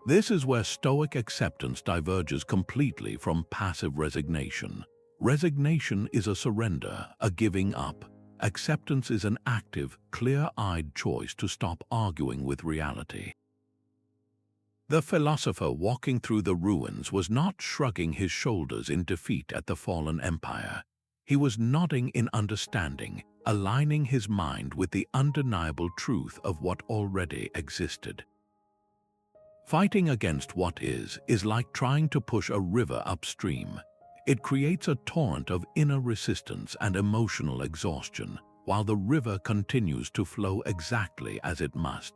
This is where Stoic acceptance diverges completely from passive resignation. Resignation is a surrender, a giving up. Acceptance is an active, clear-eyed choice to stop arguing with reality. The philosopher walking through the ruins was not shrugging his shoulders in defeat at the fallen empire. He was nodding in understanding, aligning his mind with the undeniable truth of what already existed. Fighting against what is like trying to push a river upstream. It creates a torrent of inner resistance and emotional exhaustion, while the river continues to flow exactly as it must.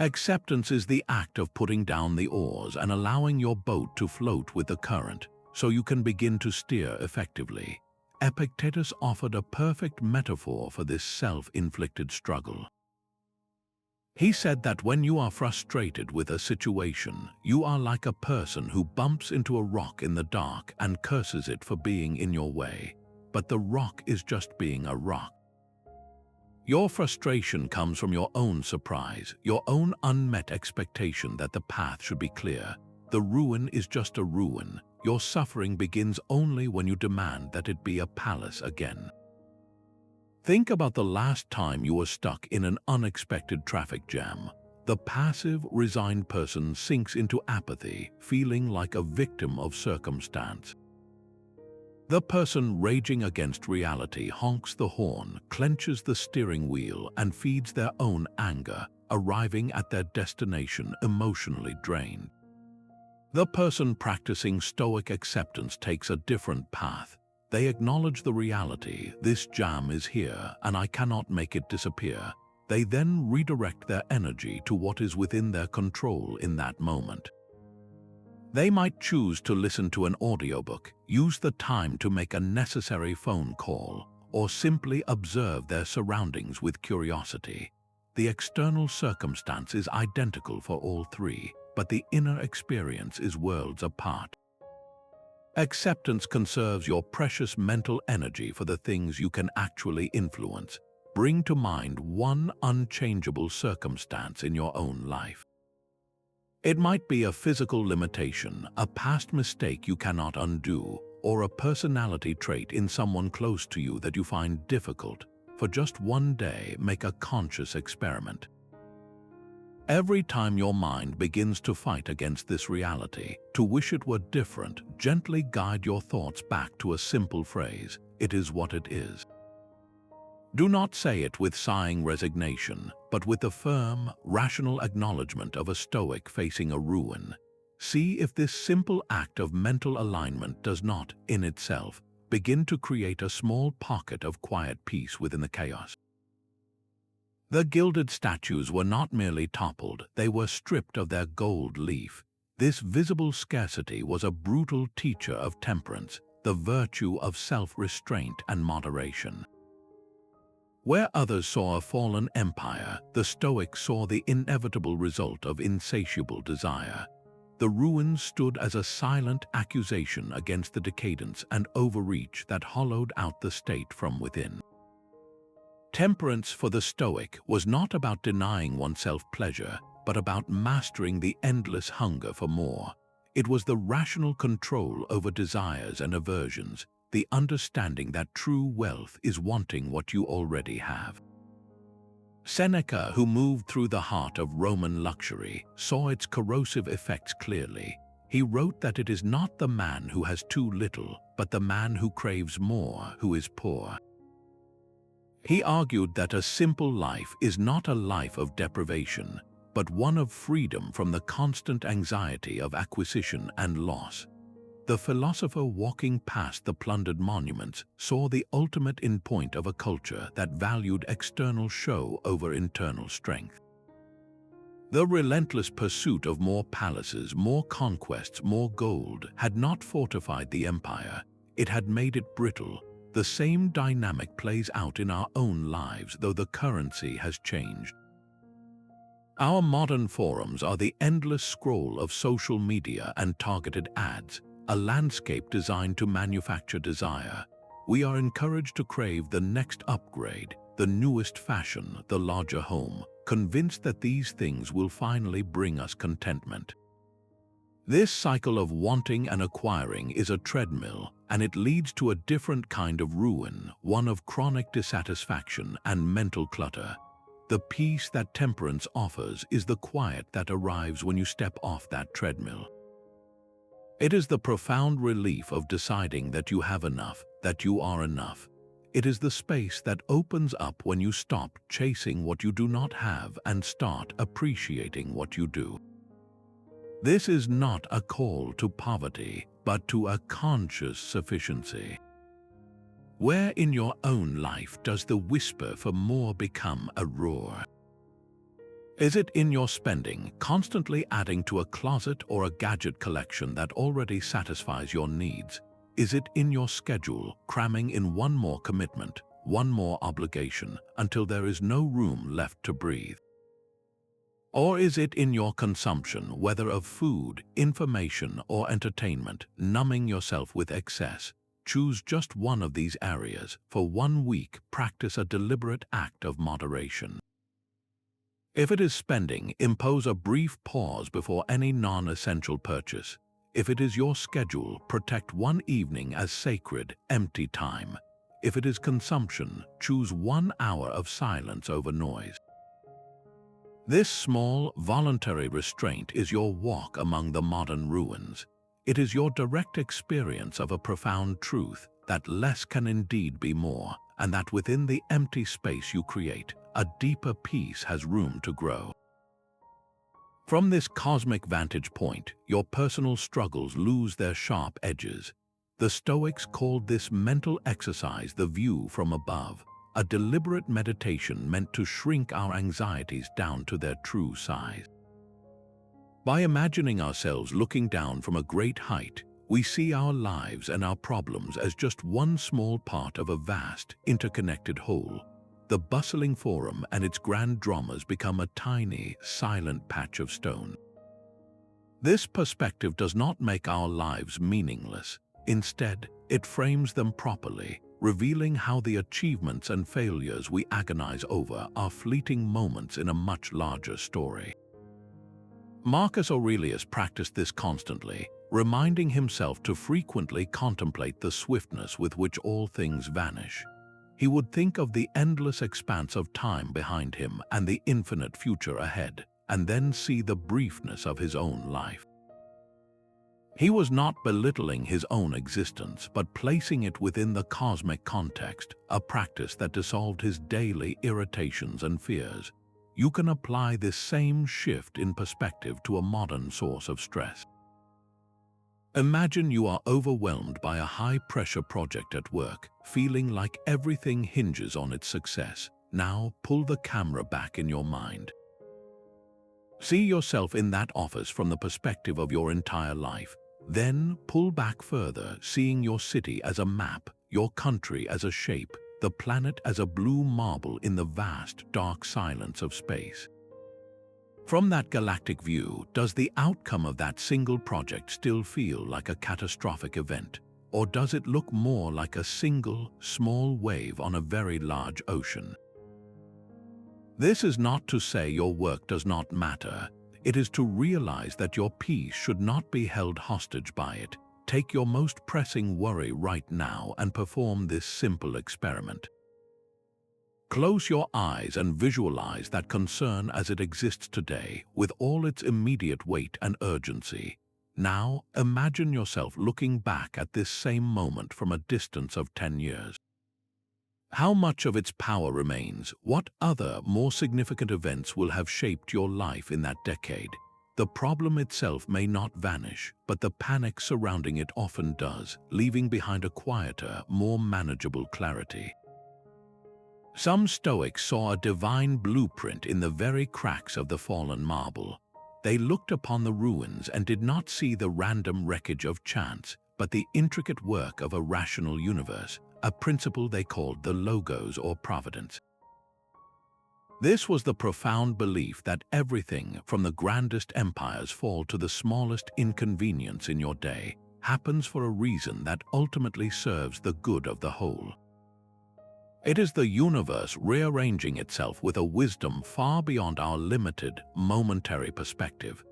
Acceptance is the act of putting down the oars and allowing your boat to float with the current, so you can begin to steer effectively. Epictetus offered a perfect metaphor for this self-inflicted struggle. He said that when you are frustrated with a situation, you are like a person who bumps into a rock in the dark and curses it for being in your way, but the rock is just being a rock. Your frustration comes from your own surprise, your own unmet expectation that the path should be clear. The ruin is just a ruin. Your suffering begins only when you demand that it be a palace again. Think about the last time you were stuck in an unexpected traffic jam. The passive, resigned person sinks into apathy, feeling like a victim of circumstance. The person raging against reality honks the horn, clenches the steering wheel, and feeds their own anger, arriving at their destination emotionally drained. The person practicing Stoic acceptance takes a different path. They acknowledge the reality, this jam is here and I cannot make it disappear. They then redirect their energy to what is within their control in that moment. They might choose to listen to an audiobook, use the time to make a necessary phone call, or simply observe their surroundings with curiosity. The external circumstance is identical for all three, but the inner experience is worlds apart. Acceptance conserves your precious mental energy for the things you can actually influence. Bring to mind one unchangeable circumstance in your own life. It might be a physical limitation, a past mistake you cannot undo, or a personality trait in someone close to you that you find difficult. For just one day, make a conscious experiment. Every time your mind begins to fight against this reality, to wish it were different, gently guide your thoughts back to a simple phrase: it is what it is. Do not say it with sighing resignation, but with the firm, rational acknowledgement of a Stoic facing a ruin. See if this simple act of mental alignment does not, in itself, begin to create a small pocket of quiet peace within the chaos. The gilded statues were not merely toppled, they were stripped of their gold leaf. This visible scarcity was a brutal teacher of temperance, the virtue of self-restraint and moderation. Where others saw a fallen empire, the Stoics saw the inevitable result of insatiable desire. The ruins stood as a silent accusation against the decadence and overreach that hollowed out the state from within. Temperance for the Stoic was not about denying oneself pleasure, but about mastering the endless hunger for more. It was the rational control over desires and aversions, the understanding that true wealth is wanting what you already have. Seneca, who moved through the heart of Roman luxury, saw its corrosive effects clearly. He wrote that it is not the man who has too little, but the man who craves more who is poor. He argued that a simple life is not a life of deprivation, but one of freedom from the constant anxiety of acquisition and loss. The philosopher walking past the plundered monuments saw the ultimate endpoint of a culture that valued external show over internal strength. The relentless pursuit of more palaces, more conquests, more gold had not fortified the empire, it had made it brittle. The same dynamic plays out in our own lives, though the currency has changed. Our modern forums are the endless scroll of social media and targeted ads, a landscape designed to manufacture desire. We are encouraged to crave the next upgrade, the newest fashion, the larger home, convinced that these things will finally bring us contentment. This cycle of wanting and acquiring is a treadmill, and it leads to a different kind of ruin, one of chronic dissatisfaction and mental clutter. The peace that temperance offers is the quiet that arrives when you step off that treadmill. It is the profound relief of deciding that you have enough, that you are enough. It is the space that opens up when you stop chasing what you do not have and start appreciating what you do. This is not a call to poverty, but to a conscious sufficiency. Where in your own life does the whisper for more become a roar? Is it in your spending, constantly adding to a closet or a gadget collection that already satisfies your needs? Is it in your schedule, cramming in one more commitment, one more obligation, until there is no room left to breathe? Or is it in your consumption, whether of food, information, or entertainment, numbing yourself with excess? Choose just one of these areas. For 1 week, practice a deliberate act of moderation. If it is spending, impose a brief pause before any non-essential purchase. If it is your schedule, protect one evening as sacred, empty time. If it is consumption, choose 1 hour of silence over noise. This small, voluntary restraint is your walk among the modern ruins. It is your direct experience of a profound truth, that less can indeed be more, and that within the empty space you create, a deeper peace has room to grow. From this cosmic vantage point, your personal struggles lose their sharp edges. The Stoics called this mental exercise the view from above, a deliberate meditation meant to shrink our anxieties down to their true size. By imagining ourselves looking down from a great height, we see our lives and our problems as just one small part of a vast, interconnected whole. The bustling forum and its grand dramas become a tiny, silent patch of stone. This perspective does not make our lives meaningless. Instead, it frames them properly, revealing how the achievements and failures we agonize over are fleeting moments in a much larger story. Marcus Aurelius practiced this constantly, reminding himself to frequently contemplate the swiftness with which all things vanish. He would think of the endless expanse of time behind him and the infinite future ahead, and then see the briefness of his own life. He was not belittling his own existence, but placing it within the cosmic context, a practice that dissolved his daily irritations and fears. You can apply this same shift in perspective to a modern source of stress. Imagine you are overwhelmed by a high-pressure project at work, feeling like everything hinges on its success. Now, pull the camera back in your mind. See yourself in that office from the perspective of your entire life. Then, pull back further, seeing your city as a map, your country as a shape, the planet as a blue marble in the vast, dark silence of space. From that galactic view, does the outcome of that single project still feel like a catastrophic event, or does it look more like a single, small wave on a very large ocean? This is not to say your work does not matter. It is to realize that your peace should not be held hostage by it. Take your most pressing worry right now and perform this simple experiment. Close your eyes and visualize that concern as it exists today, with all its immediate weight and urgency. Now, imagine yourself looking back at this same moment from a distance of 10 years. How much of its power remains? What other, more significant events will have shaped your life in that decade? The problem itself may not vanish, but the panic surrounding it often does, leaving behind a quieter, more manageable clarity. Some Stoics saw a divine blueprint in the very cracks of the fallen marble. They looked upon the ruins and did not see the random wreckage of chance, but the intricate work of a rational universe, a principle they called the logos or Providence. This was the profound belief that everything, from the grandest empires fall to the smallest inconvenience in your day, happens for a reason that ultimately serves the good of the whole. It is the universe rearranging itself with a wisdom far beyond our limited, momentary perspective.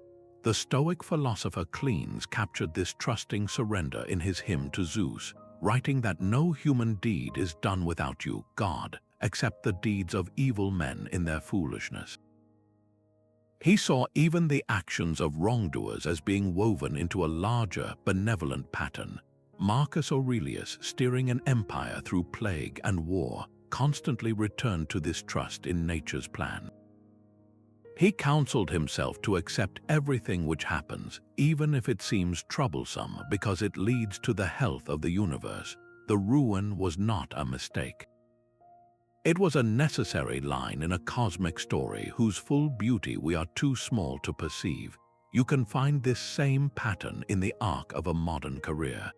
The Stoic philosopher Cleans captured this trusting surrender in his hymn to Zeus, writing that no human deed is done without you, God, except the deeds of evil men in their foolishness. He saw even the actions of wrongdoers as being woven into a larger, benevolent pattern. Marcus Aurelius, steering an empire through plague and war, constantly returned to this trust in nature's plan. He counseled himself to accept everything which happens, even if it seems troublesome, because it leads to the health of the universe. The ruin was not a mistake. It was a necessary line in a cosmic story whose full beauty we are too small to perceive. You can find this same pattern in the arc of a modern career.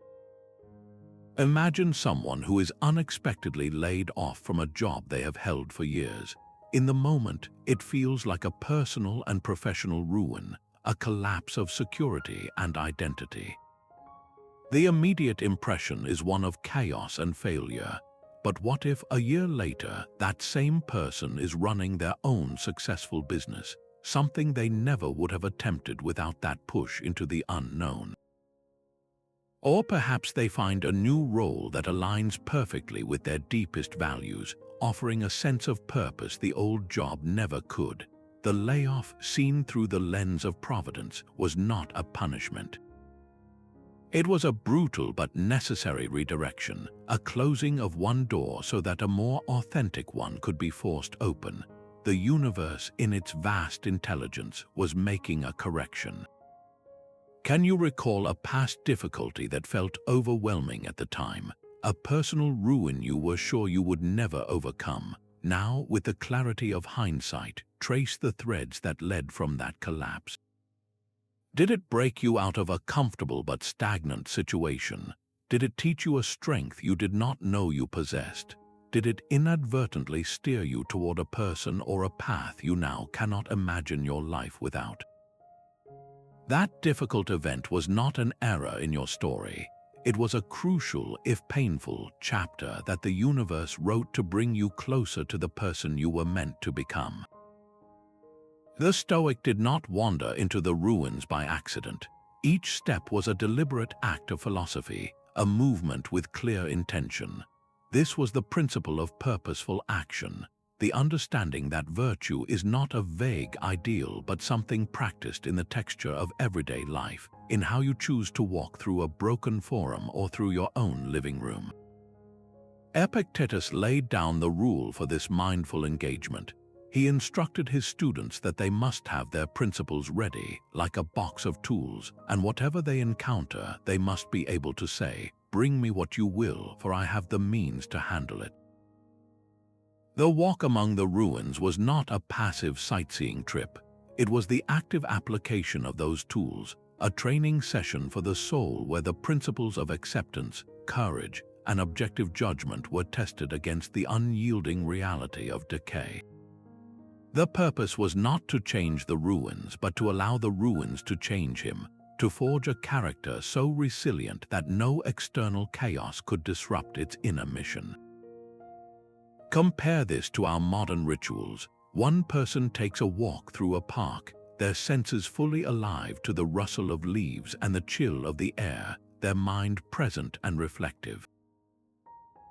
Imagine someone who is unexpectedly laid off from a job they have held for years. In the moment, it feels like a personal and professional ruin, a collapse of security and identity. The immediate impression is one of chaos and failure. But what if a year later, that same person is running their own successful business, something they never would have attempted without that push into the unknown? Or perhaps they find a new role that aligns perfectly with their deepest values, offering a sense of purpose the old job never could. The layoff, seen through the lens of Providence, was not a punishment. It was a brutal but necessary redirection, a closing of one door so that a more authentic one could be forced open. The universe, in its vast intelligence, was making a correction. Can you recall a past difficulty that felt overwhelming at the time? A personal ruin you were sure you would never overcome? Now, with the clarity of hindsight, trace the threads that led from that collapse. Did it break you out of a comfortable but stagnant situation? Did it teach you a strength you did not know you possessed? Did it inadvertently steer you toward a person or a path you now cannot imagine your life without? That difficult event was not an error in your story. It was a crucial, if painful, chapter that the universe wrote to bring you closer to the person you were meant to become. The Stoic did not wander into the ruins by accident. Each step was a deliberate act of philosophy, a movement with clear intention. This was the principle of purposeful action, the understanding that virtue is not a vague ideal but something practiced in the texture of everyday life, in how you choose to walk through a broken forum or through your own living room. Epictetus laid down the rule for this mindful engagement. He instructed his students that they must have their principles ready, like a box of tools, and whatever they encounter, they must be able to say, "Bring me what you will, for I have the means to handle it." The walk among the ruins was not a passive sightseeing trip. It was the active application of those tools, a training session for the soul where the principles of acceptance, courage, and objective judgment were tested against the unyielding reality of decay. The purpose was not to change the ruins, but to allow the ruins to change him, to forge a character so resilient that no external chaos could disrupt its inner mission. Compare this to our modern rituals. One person takes a walk through a park, their senses fully alive to the rustle of leaves and the chill of the air, their mind present and reflective.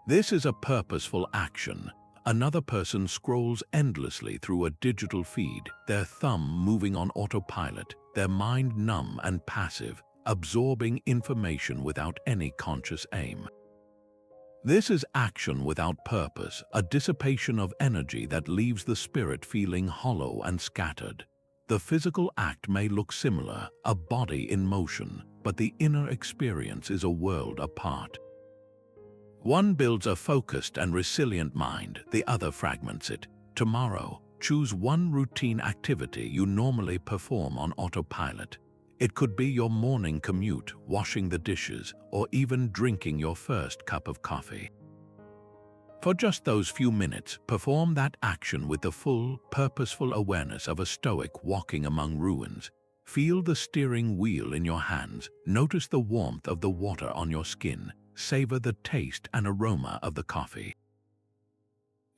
This is a purposeful action. Another person scrolls endlessly through a digital feed, their thumb moving on autopilot, their mind numb and passive, absorbing information without any conscious aim. This is action without purpose, a dissipation of energy that leaves the spirit feeling hollow and scattered. The physical act may look similar, a body in motion, but the inner experience is a world apart. One builds a focused and resilient mind, the other fragments it. Tomorrow, choose one routine activity you normally perform on autopilot. It could be your morning commute, washing the dishes, or even drinking your first cup of coffee. For just those few minutes, perform that action with the full, purposeful awareness of a Stoic walking among ruins. Feel the steering wheel in your hands, notice the warmth of the water on your skin, savor the taste and aroma of the coffee.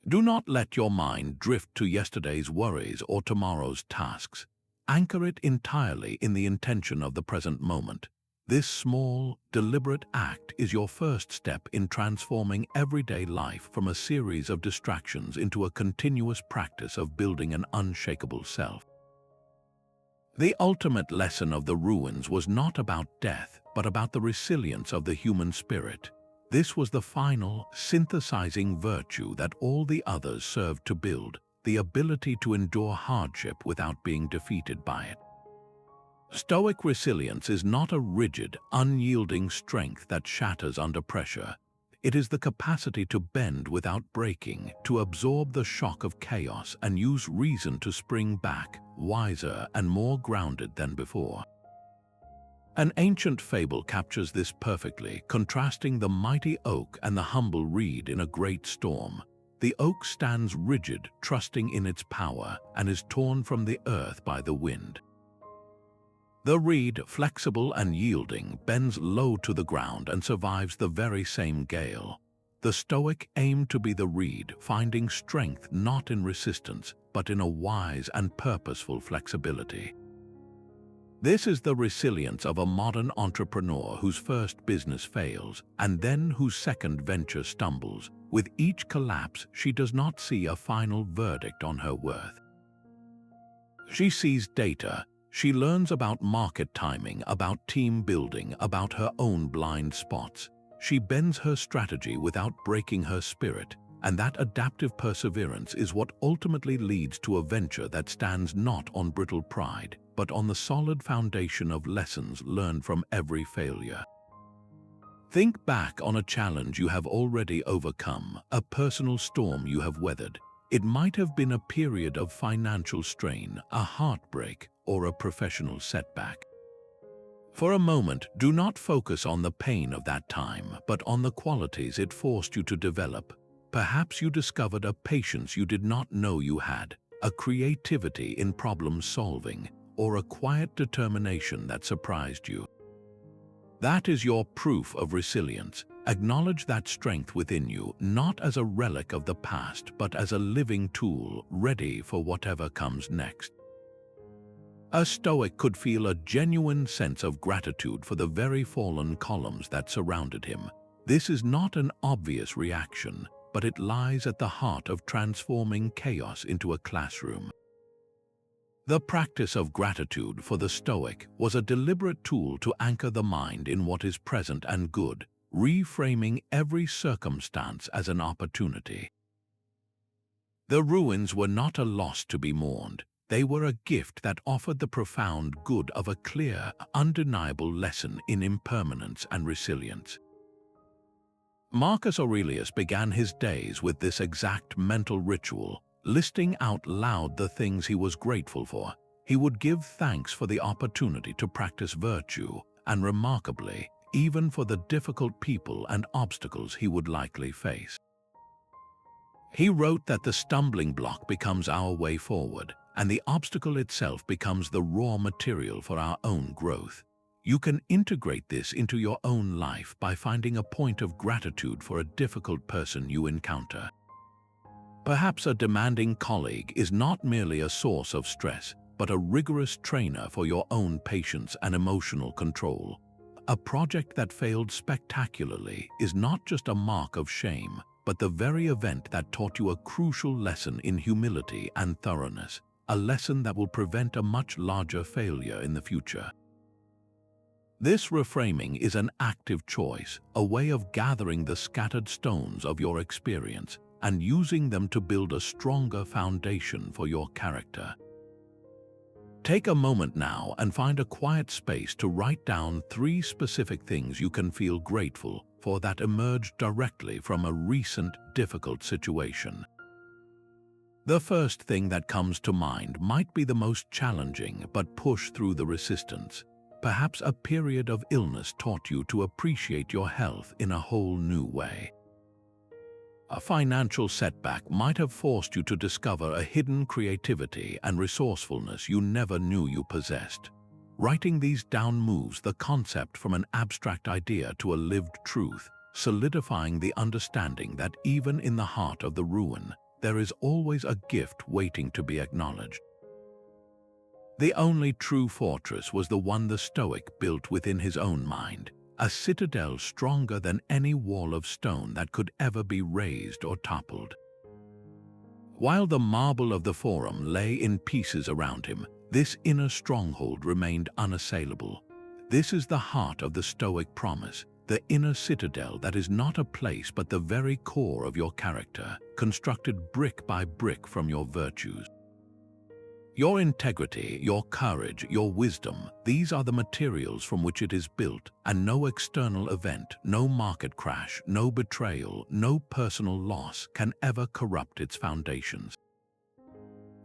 Do not let your mind drift to yesterday's worries or tomorrow's tasks. Anchor it entirely in the intention of the present moment. This small, deliberate act is your first step in transforming everyday life from a series of distractions into a continuous practice of building an unshakable self. The ultimate lesson of the ruins was not about death, but about the resilience of the human spirit. This was the final, synthesizing virtue that all the others served to build, the ability to endure hardship without being defeated by it. Stoic resilience is not a rigid, unyielding strength that shatters under pressure. It is the capacity to bend without breaking, to absorb the shock of chaos and use reason to spring back, wiser and more grounded than before. An ancient fable captures this perfectly, contrasting the mighty oak and the humble reed in a great storm. the oak stands rigid, trusting in its power, and is torn from the earth by the wind. The reed, flexible and yielding, bends low to the ground and survives the very same gale. The Stoic aimed to be the reed, finding strength not in resistance, but in a wise and purposeful flexibility. This is the resilience of a modern entrepreneur whose first business fails, and then whose second venture stumbles. With each collapse, she does not see a final verdict on her worth. She sees data. She learns about market timing, about team building, about her own blind spots. She bends her strategy without breaking her spirit, and that adaptive perseverance is what ultimately leads to a venture that stands not on brittle pride, but on the solid foundation of lessons learned from every failure. Think back on a challenge you have already overcome, a personal storm you have weathered. It might have been a period of financial strain, a heartbreak, or a professional setback. For a moment, do not focus on the pain of that time, but on the qualities it forced you to develop. Perhaps you discovered a patience you did not know you had, a creativity in problem solving, or a quiet determination that surprised you. That is your proof of resilience. Acknowledge that strength within you, not as a relic of the past, but as a living tool, ready for whatever comes next. A Stoic could feel a genuine sense of gratitude for the very fallen columns that surrounded him. This is not an obvious reaction, but it lies at the heart of transforming chaos into a classroom. The practice of gratitude for the Stoic was a deliberate tool to anchor the mind in what is present and good, reframing every circumstance as an opportunity. The ruins were not a loss to be mourned. They were a gift that offered the profound good of a clear, undeniable lesson in impermanence and resilience. Marcus Aurelius began his days with this exact mental ritual, listing out loud the things he was grateful for. He would give thanks for the opportunity to practice virtue, and remarkably, even for the difficult people and obstacles he would likely face. He wrote that the stumbling block becomes our way forward, and the obstacle itself becomes the raw material for our own growth. You can integrate this into your own life by finding a point of gratitude for a difficult person you encounter. Perhaps a demanding colleague is not merely a source of stress, but a rigorous trainer for your own patience and emotional control. A project that failed spectacularly is not just a mark of shame, but the very event that taught you a crucial lesson in humility and thoroughness, a lesson that will prevent a much larger failure in the future. This reframing is an active choice, a way of gathering the scattered stones of your experience and using them to build a stronger foundation for your character. Take a moment now and find a quiet space to write down 3 specific things you can feel grateful for that emerged directly from a recent difficult situation. The first thing that comes to mind might be the most challenging, but push through the resistance. Perhaps a period of illness taught you to appreciate your health in a whole new way. A financial setback might have forced you to discover a hidden creativity and resourcefulness you never knew you possessed. Writing these down moves the concept from an abstract idea to a lived truth, solidifying the understanding that even in the heart of the ruin, there is always a gift waiting to be acknowledged. The only true fortress was the one the Stoic built within his own mind, a citadel stronger than any wall of stone that could ever be razed or toppled. While the marble of the Forum lay in pieces around him, this inner stronghold remained unassailable. This is the heart of the Stoic promise, the inner citadel that is not a place but the very core of your character, constructed brick by brick from your virtues. Your integrity, your courage, your wisdom, these are the materials from which it is built, and no external event, no market crash, no betrayal, no personal loss can ever corrupt its foundations.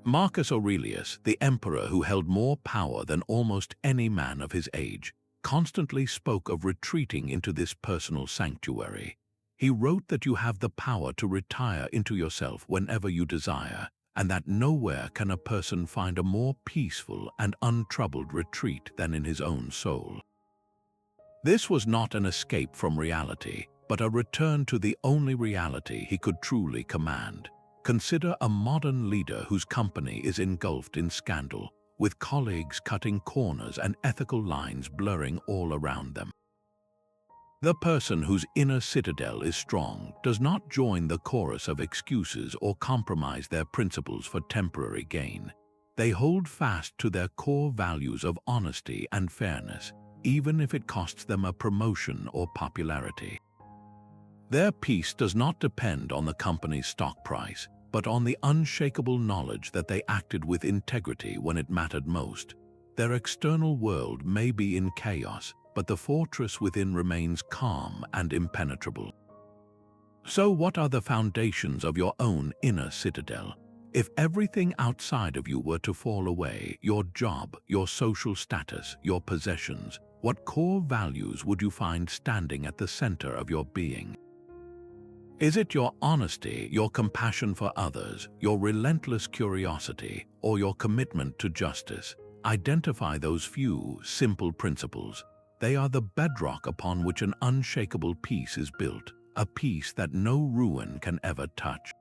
Marcus Aurelius, the emperor who held more power than almost any man of his age, constantly spoke of retreating into this personal sanctuary. He wrote that you have the power to retire into yourself whenever you desire, and that nowhere can a person find a more peaceful and untroubled retreat than in his own soul. This was not an escape from reality, but a return to the only reality he could truly command. Consider a modern leader whose company is engulfed in scandal, with colleagues cutting corners and ethical lines blurring all around them. The person whose inner citadel is strong does not join the chorus of excuses or compromise their principles for temporary gain. They hold fast to their core values of honesty and fairness, even if it costs them a promotion or popularity. Their peace does not depend on the company's stock price, but on the unshakable knowledge that they acted with integrity when it mattered most. Their external world may be in chaos, but the fortress within remains calm and impenetrable. So what are the foundations of your own inner citadel? If everything outside of you were to fall away, your job, your social status, your possessions, what core values would you find standing at the center of your being? Is it your honesty, your compassion for others, your relentless curiosity, or your commitment to justice? Identify those few, simple principles. They are the bedrock upon which an unshakable peace is built, a peace that no ruin can ever touch.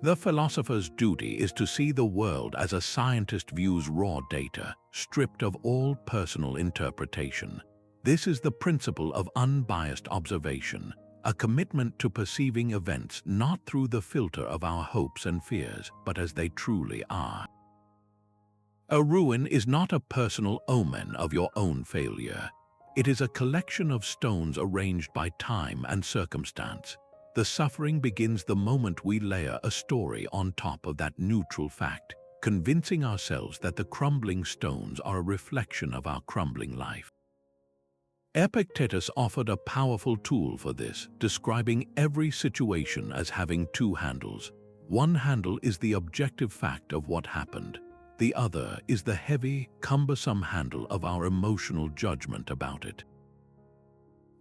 The philosopher's duty is to see the world as a scientist views raw data, stripped of all personal interpretation. This is the principle of unbiased observation, a commitment to perceiving events not through the filter of our hopes and fears, but as they truly are. A ruin is not a personal omen of your own failure. It is a collection of stones arranged by time and circumstance. The suffering begins the moment we layer a story on top of that neutral fact, convincing ourselves that the crumbling stones are a reflection of our crumbling life. Epictetus offered a powerful tool for this, describing every situation as having two handles. One handle is the objective fact of what happened. The other is the heavy, cumbersome handle of our emotional judgment about it.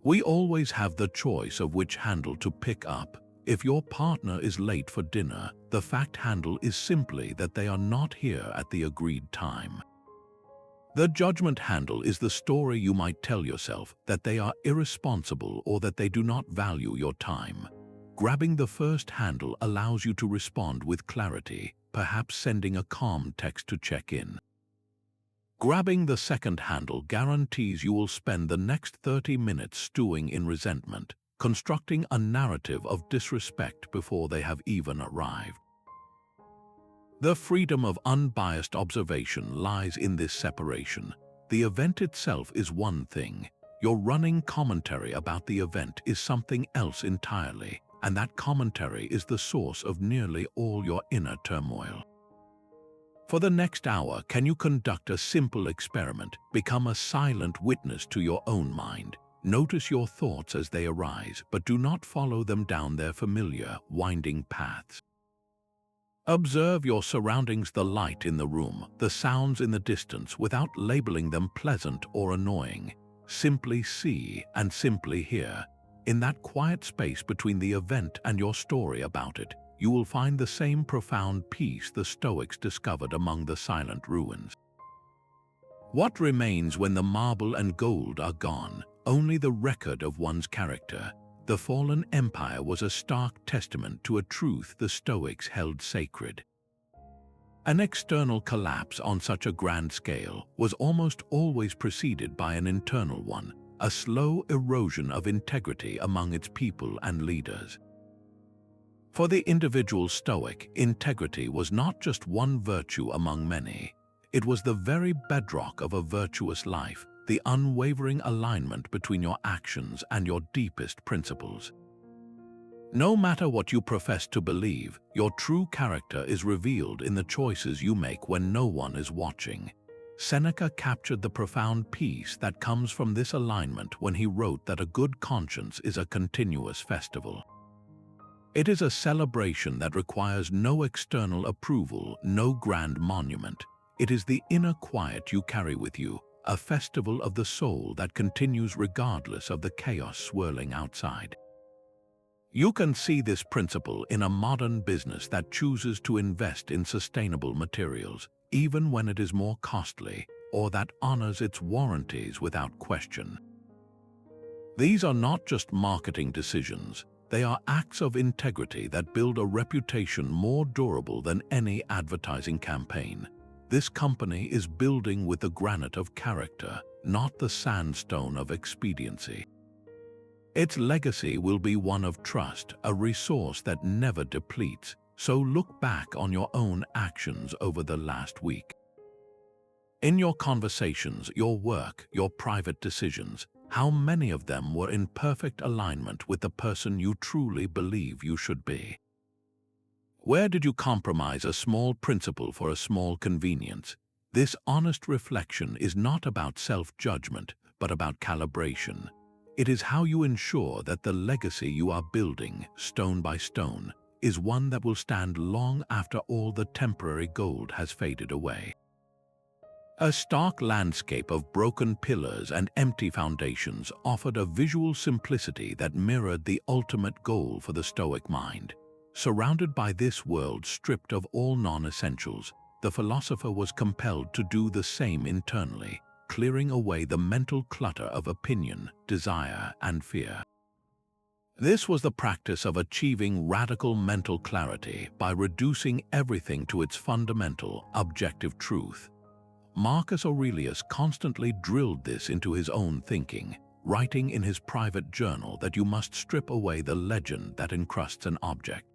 We always have the choice of which handle to pick up. If your partner is late for dinner, the fact handle is simply that they are not here at the agreed time. The judgment handle is the story you might tell yourself, that they are irresponsible or that they do not value your time. Grabbing the first handle allows you to respond with clarity, perhaps sending a calm text to check in. Grabbing the second handle guarantees you will spend the next 30 minutes stewing in resentment, constructing a narrative of disrespect before they have even arrived. The freedom of unbiased observation lies in this separation. The event itself is one thing. Your running commentary about the event is something else entirely, and that commentary is the source of nearly all your inner turmoil. For the next hour, can you conduct a simple experiment? Become a silent witness to your own mind. Notice your thoughts as they arise, but do not follow them down their familiar, winding paths. Observe your surroundings, the light in the room, the sounds in the distance, without labeling them pleasant or annoying. Simply see and simply hear. In that quiet space between the event and your story about it, you will find the same profound peace the Stoics discovered among the silent ruins. What remains when the marble and gold are gone? Only the record of one's character. The fallen empire was a stark testament to a truth the Stoics held sacred. An external collapse on such a grand scale was almost always preceded by an internal one, a slow erosion of integrity among its people and leaders. For the individual Stoic, integrity was not just one virtue among many. It was the very bedrock of a virtuous life, the unwavering alignment between your actions and your deepest principles. No matter what you profess to believe, your true character is revealed in the choices you make when no one is watching. Seneca captured the profound peace that comes from this alignment when he wrote that a good conscience is a continuous festival. It is a celebration that requires no external approval, no grand monument. It is the inner quiet you carry with you, a festival of the soul that continues regardless of the chaos swirling outside. You can see this principle in a modern business that chooses to invest in sustainable materials, even when it is more costly, or that honors its warranties without question. These are not just marketing decisions, they are acts of integrity that build a reputation more durable than any advertising campaign. This company is building with the granite of character, not the sandstone of expediency. Its legacy will be one of trust, a resource that never depletes, so look back on your own actions over the last week. In your conversations, your work, your private decisions, how many of them were in perfect alignment with the person you truly believe you should be? Where did you compromise a small principle for a small convenience? This honest reflection is not about self-judgment, but about calibration. It is how you ensure that the legacy you are building, stone by stone, is one that will stand long after all the temporary gold has faded away. A stark landscape of broken pillars and empty foundations offered a visual simplicity that mirrored the ultimate goal for the Stoic mind. Surrounded by this world stripped of all non-essentials, the philosopher was compelled to do the same internally, clearing away the mental clutter of opinion, desire, and fear. This was the practice of achieving radical mental clarity by reducing everything to its fundamental, objective truth. Marcus Aurelius constantly drilled this into his own thinking, writing in his private journal that you must strip away the legend that encrusts an object.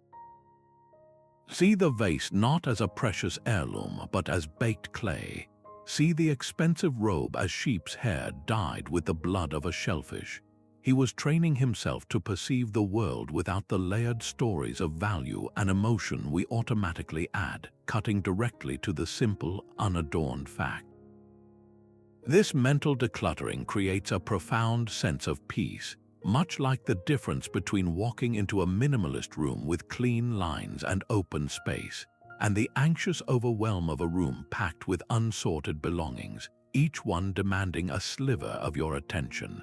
See the vase not as a precious heirloom, but as baked clay. See the expensive robe as sheep's hair dyed with the blood of a shellfish. He was training himself to perceive the world without the layered stories of value and emotion we automatically add, cutting directly to the simple, unadorned fact. This mental decluttering creates a profound sense of peace, much like the difference between walking into a minimalist room with clean lines and open space, and the anxious overwhelm of a room packed with unsorted belongings, each one demanding a sliver of your attention.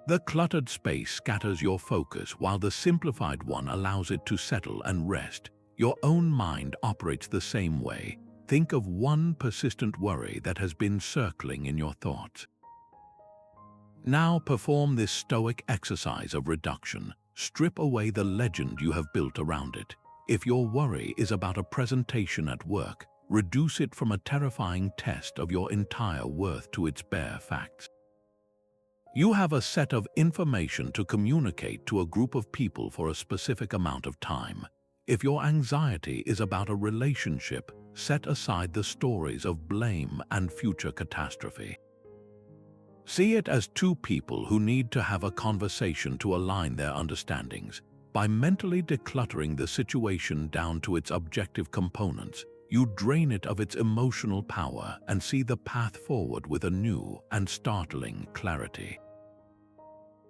The cluttered space scatters your focus while the simplified one allows it to settle and rest. Your own mind operates the same way. Think of one persistent worry that has been circling in your thoughts. Now perform this Stoic exercise of reduction. Strip away the legend you have built around it. If your worry is about a presentation at work, reduce it from a terrifying test of your entire worth to its bare facts. You have a set of information to communicate to a group of people for a specific amount of time. If your anxiety is about a relationship, set aside the stories of blame and future catastrophe. See it as two people who need to have a conversation to align their understandings. By mentally decluttering the situation down to its objective components, you drain it of its emotional power and see the path forward with a new and startling clarity.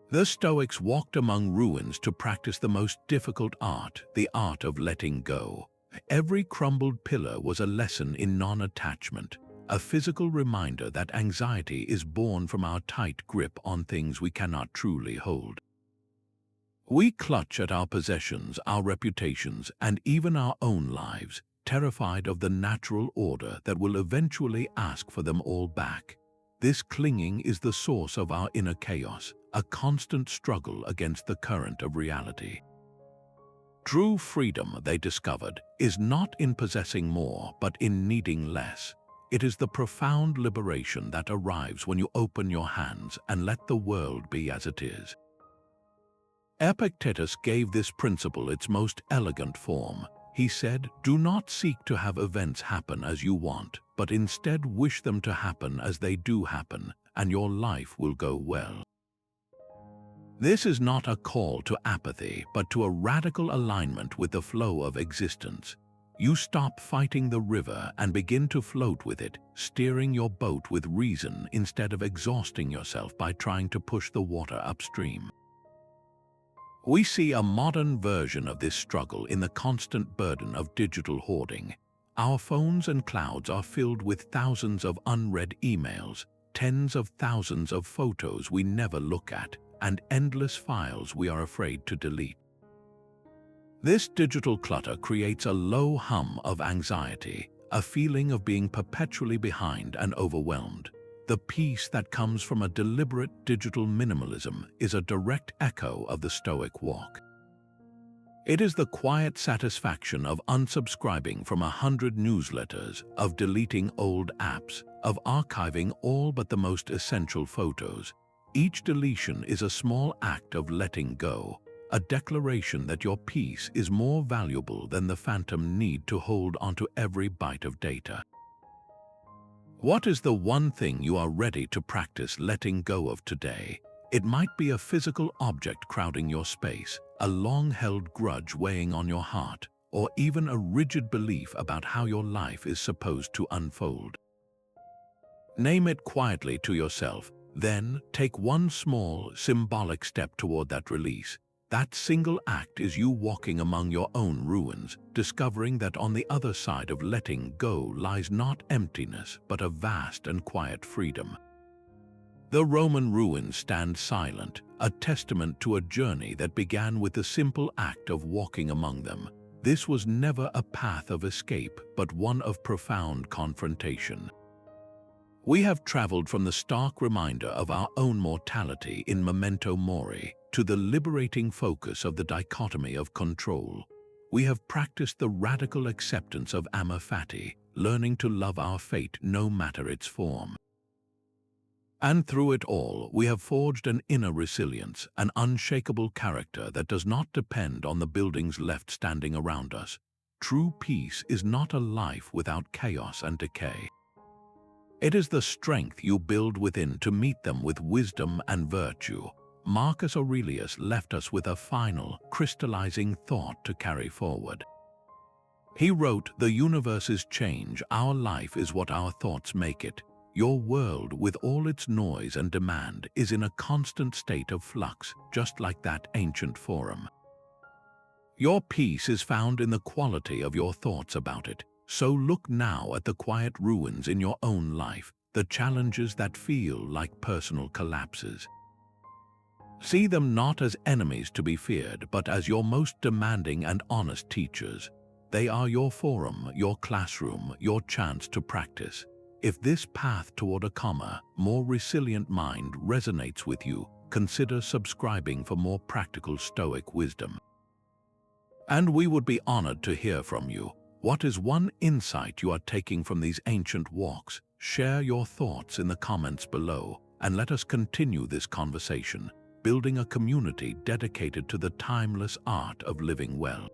The Stoics walked among ruins to practice the most difficult art, the art of letting go. Every crumbled pillar was a lesson in non-attachment, a physical reminder that anxiety is born from our tight grip on things we cannot truly hold. We clutch at our possessions, our reputations, and even our own lives, terrified of the natural order that will eventually ask for them all back. This clinging is the source of our inner chaos, a constant struggle against the current of reality. True freedom, they discovered, is not in possessing more, but in needing less. It is the profound liberation that arrives when you open your hands and let the world be as it is. Epictetus gave this principle its most elegant form. He said, "Do not seek to have events happen as you want, but instead wish them to happen as they do happen, and your life will go well." This is not a call to apathy, but to a radical alignment with the flow of existence. You stop fighting the river and begin to float with it, steering your boat with reason instead of exhausting yourself by trying to push the water upstream. We see a modern version of this struggle in the constant burden of digital hoarding. Our phones and clouds are filled with thousands of unread emails, tens of thousands of photos we never look at, and endless files we are afraid to delete. This digital clutter creates a low hum of anxiety, a feeling of being perpetually behind and overwhelmed. The peace that comes from a deliberate digital minimalism is a direct echo of the Stoic walk. It is the quiet satisfaction of unsubscribing from 100 newsletters, of deleting old apps, of archiving all but the most essential photos. Each deletion is a small act of letting go, a declaration that your peace is more valuable than the phantom need to hold onto every byte of data. What is the one thing you are ready to practice letting go of today? It might be a physical object crowding your space, a long-held grudge weighing on your heart, or even a rigid belief about how your life is supposed to unfold. Name it quietly to yourself, then take one small, symbolic step toward that release. That single act is you walking among your own ruins, discovering that on the other side of letting go lies not emptiness, but a vast and quiet freedom. The Roman ruins stand silent, a testament to a journey that began with the simple act of walking among them. This was never a path of escape, but one of profound confrontation. We have traveled from the stark reminder of our own mortality in Memento Mori to the liberating focus of the dichotomy of control. We have practiced the radical acceptance of Amor Fati, learning to love our fate no matter its form. And through it all, we have forged an inner resilience, an unshakable character that does not depend on the buildings left standing around us. True peace is not a life without chaos and decay. It is the strength you build within to meet them with wisdom and virtue. Marcus Aurelius left us with a final, crystallizing thought to carry forward. He wrote, "The universe is change, our life is what our thoughts make it. Your world, with all its noise and demand, is in a constant state of flux, just like that ancient forum. Your peace is found in the quality of your thoughts about it. So look now at the quiet ruins in your own life, the challenges that feel like personal collapses. See them not as enemies to be feared, but as your most demanding and honest teachers. They are your forum, your classroom, your chance to practice. If this path toward a calmer, more resilient mind resonates with you, consider subscribing for more practical Stoic wisdom. And we would be honored to hear from you. What is one insight you are taking from these ancient walks? Share your thoughts in the comments below, and let us continue this conversation, building a community dedicated to the timeless art of living well.